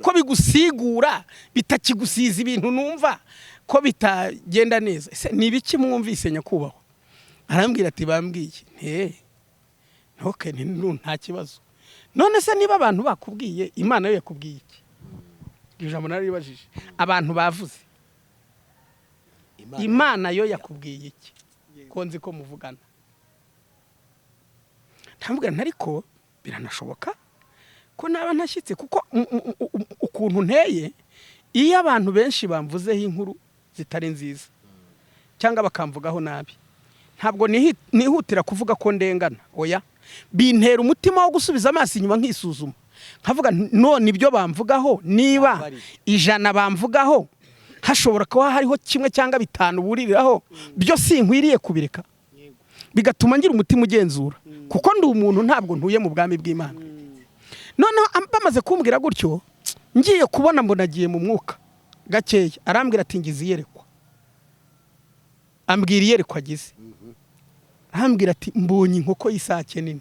Speaker 1: Ko bigusigura bitakigusiza ibintu numva ko bitagenda neza. Ni ibiki mwumvise nyakubahwa? Arambwira ati bambwiye. Okay, nta kibazo. None se niba abantu bakubwiye, Imana yo yakubwiye iki? Ijambo naribajije. Abantu bavuze. Imana yo yakubwiye iki? Konzi ko muvugana. Ntambwira ntariko biranashoboka ko naba ntashyitse, kuko ukuntu nteye, iyo abantu benshi bamvuzeho inkuru zitari nziza cyangwa bakamvugaho nabi, ntabwo nihutira kuvuga ko ndengana. Oya, bintera umutima wo gusubiza amaso inyuma nkisuzuma, nkavuga none ibyo bamvugaho, niba 100 bamvugaho, hashobora kuba hariho 1 cyangwa 5 buririraho, byo sinkwiriye kubireka. Bigatuma ngira umutima ugenzura, kuko ndi umuntu ntabwo ntuye mu bwami bw'Imana. Noneho bamaze kumbwira gutyo, ngiye kubona mbona agiye mu mwuka gakeya, arambwira ati ngize iyerekwa. Ambwira iyerekwa agize. Arambwira ati mbonye inkoko y'isake nini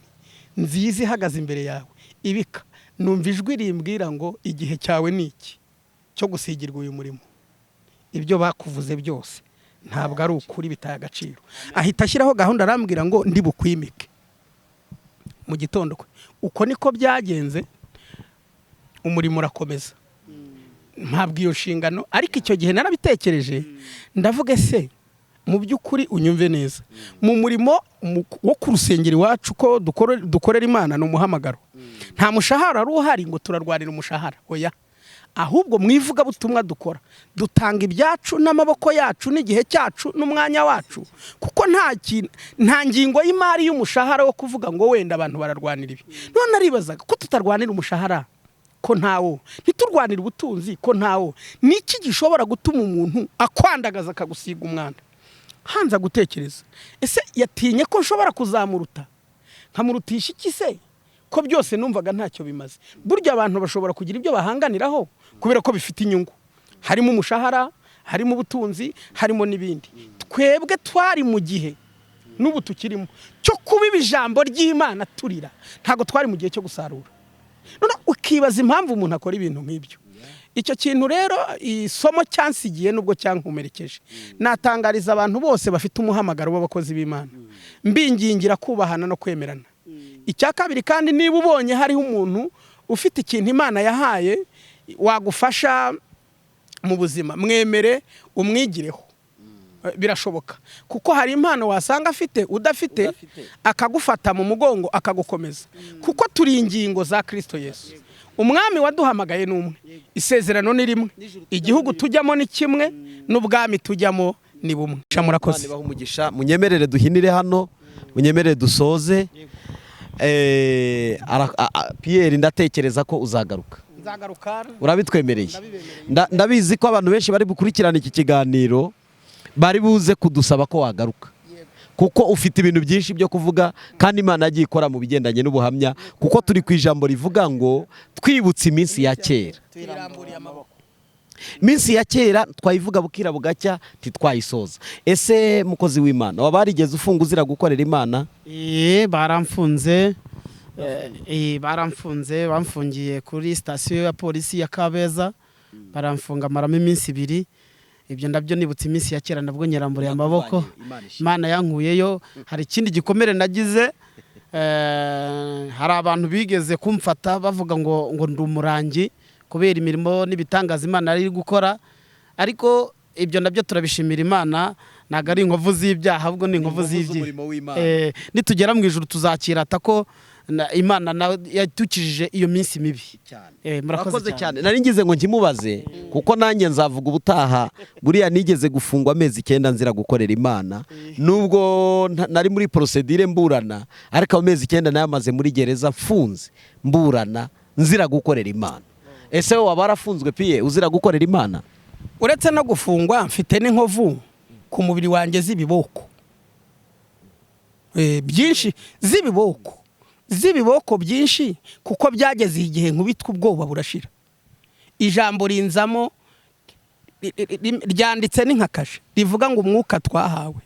Speaker 1: nziza ihagaze imbere yawe, ibika. Numva ijwi rimbwira ngo igihe cyawe ni iki cyo gusigirwa uyu murimo. Ibyo bakuvuze byose ntabwo ari ukuri, bitaye agaciro. Ahita ashyiraho gahunda, arambwira ngo ndi bukwimike mu gitondo kwe. Uko niko byagenze, umurimo urakomeza. Mpabwa iyo nshingano, ariko icyo gihe narabitekereje, ndavuga se mu by'ukuri unyumve neza, mu murimo wo ku rusengero iwacu ko dukorera Imana no muhamagaro, nta mushahara ari uhari ngo turarwanira umushahara. Oya, ahubwo mwivuga butumwa dukora, dutanga ibyacu n'amaboko yacu n'igihe cyacu n'umwanya wacu, kuko nta ngingo y'imari y'umushahara wo kuvuga ngo wenda abantu bararwanira ibi. None aribazaga ko tutarwanira umushahara, ko ntawo, ntiturwanira ubutunzi, ko ntawo. Niki gishobora gutuma umuntu akwandagaza akagusiga umwanda? Hanza gutekereza, ese yatinye ko nshobora kuzamuruta, nkamurutisha iki se? Ko byose numvaga ntacyo bimaze. Burya abantu bashobora kugira ibyo bahanganiraho kubera ko bifite inyungu, harimo umushahara, harimo ubutunzi, harimo n'ibindi. Twebwe twari mu gihe n'ubu tukirimo cyo kubiba ijambo ry'Imana turira, ntago twari mu gihe cyo gusarura. None ukibaza impamvu umuntu akora ibintu nk'ibyo. Icyo kintu rero isomo cyansigiye nubwo cyankomerekeje, natangariza abantu bose bafite umuhamagaro w'abakozi b'Imana, mbingingira kubahana no kwemerana. Icya kabiri kandi, niba ubonye hariho umuntu ufite ikintu Imana yahaye wagufasha mu buzima, mwemere umwigireho. Birashoboka kuko hari impano wasanga afite udafite, akagufata mu mugongo akagukomeza, kuko turi ingingo za Kristo Yesu. Umwami waduhamagaye n'umwe, isezerano ni rimwe, igihugu tujyamo ni kimwe, n'ubwami tujyamo ni bumwe. Murakoze.
Speaker 3: Umugisha, munyemerere duhinire hano, munyemerere dusoze. Pierre, ndatekereza ko uzagaruka. Urabitwemereye? Ndabizi ko abantu benshi bari bukurikirana iki kiganiro bari buze kudusaba ko wagaruka, kuko ufite ibintu byinshi byo kuvuga, kandi Imana yagiye ikora mu bigendanye n'ubuhamya, kuko turi ku ijambo rivuga ngo twibutse iminsi ya kera. Iminsi ya kera twayivuga bukira bugacya titwayisoza. Ese mukozi w'Imana, waba warigeze ufunga uzira gukorera Imana?
Speaker 2: Baramfunze. Bamfungiye kuri sitasiyo ya polisi ya Kabeza, baramfunga maramo iminsi 2. Ibyo ndabyo nibutse iminsi ya kera, nabwo nyiramburiye amaboko, Imana yankuyeyo. Hari ikindi gikomere nagize, hari abantu bigeze kumfata bavuga ngo ndi umurangi kubera imirimo n'ibitangaza Imana ari gukora, ariko ibyo ndabyo turabishimira Imana, ntago ari inkovu z'ibyaha, ahubwo ni inkovu z'ibyiza. Nitugera mu ijuru tuzakirata ko Imana yatukijije iyo minsi mibi. Murakoze cyane. Nari ngize ngo nkimubaze, kuko nanjye nzavuga ubutaha, buriya nigeze gufungwa amezi 9 nzira gukorera Imana, nubwo nari muri procedure mburana, ariko amezi 9 nayamaze muri gereza mfunze mburana nzira gukorera Imana. Ese wowe wabarafunzwe Pierre uzira gukorera Imana?
Speaker 1: Uretse no gufungwa, mfite n'inkovu ku mubiri wanjye z'ibiboko byinshi, z'ibiboko byinshi, kuko byageze igihe nkubitwa ubwoba burashira. Ijambo rinzamo ryanditse n'inkakaje, rivuga ngo umwuka twahawe,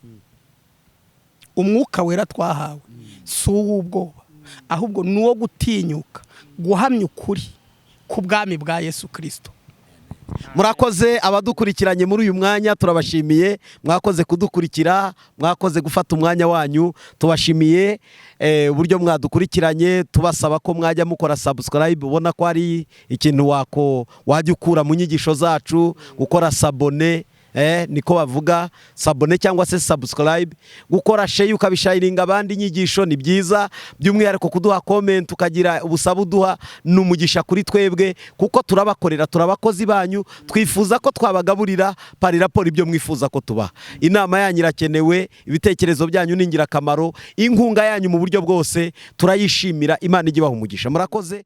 Speaker 1: umwuka wera twahawe si uw'ubwoba, ahubwo ni uwo gutinyuka, guhamya ukuri ku bwami bwa Yesu Kristo.
Speaker 3: Murakoze abadukurikiranye muri uyu mwanya, turabashimiye. Mwakoze kudukurikira, mwakoze gufata umwanya wanyu, tubashimiye uburyo mwadukurikiranye. Tubasaba ko mwajya mukora subscribe, ubona ko ari ikintu wajya ukura mu nyigisho zacu, gukora sabone, niko bavuga, sabone cyangwa se subscribe, gukora share ukabishayiringa abandi inyigisho ni byiza, by'umwihariko kuduha comment ukagira ubusaba uduha n'umugisha kuri twebwe, kuko turabakorera, turabakozi banyu, twifuza ko twabagaburira pari raporo ibyo mwifuza ko tubaha. Inama yanyu irakenewe, ibitekerezo byanyu ni ingirakamaro, inkunga yanyu mu buryo bwose turayishimira. Imana igibaha umugisha. Murakoze.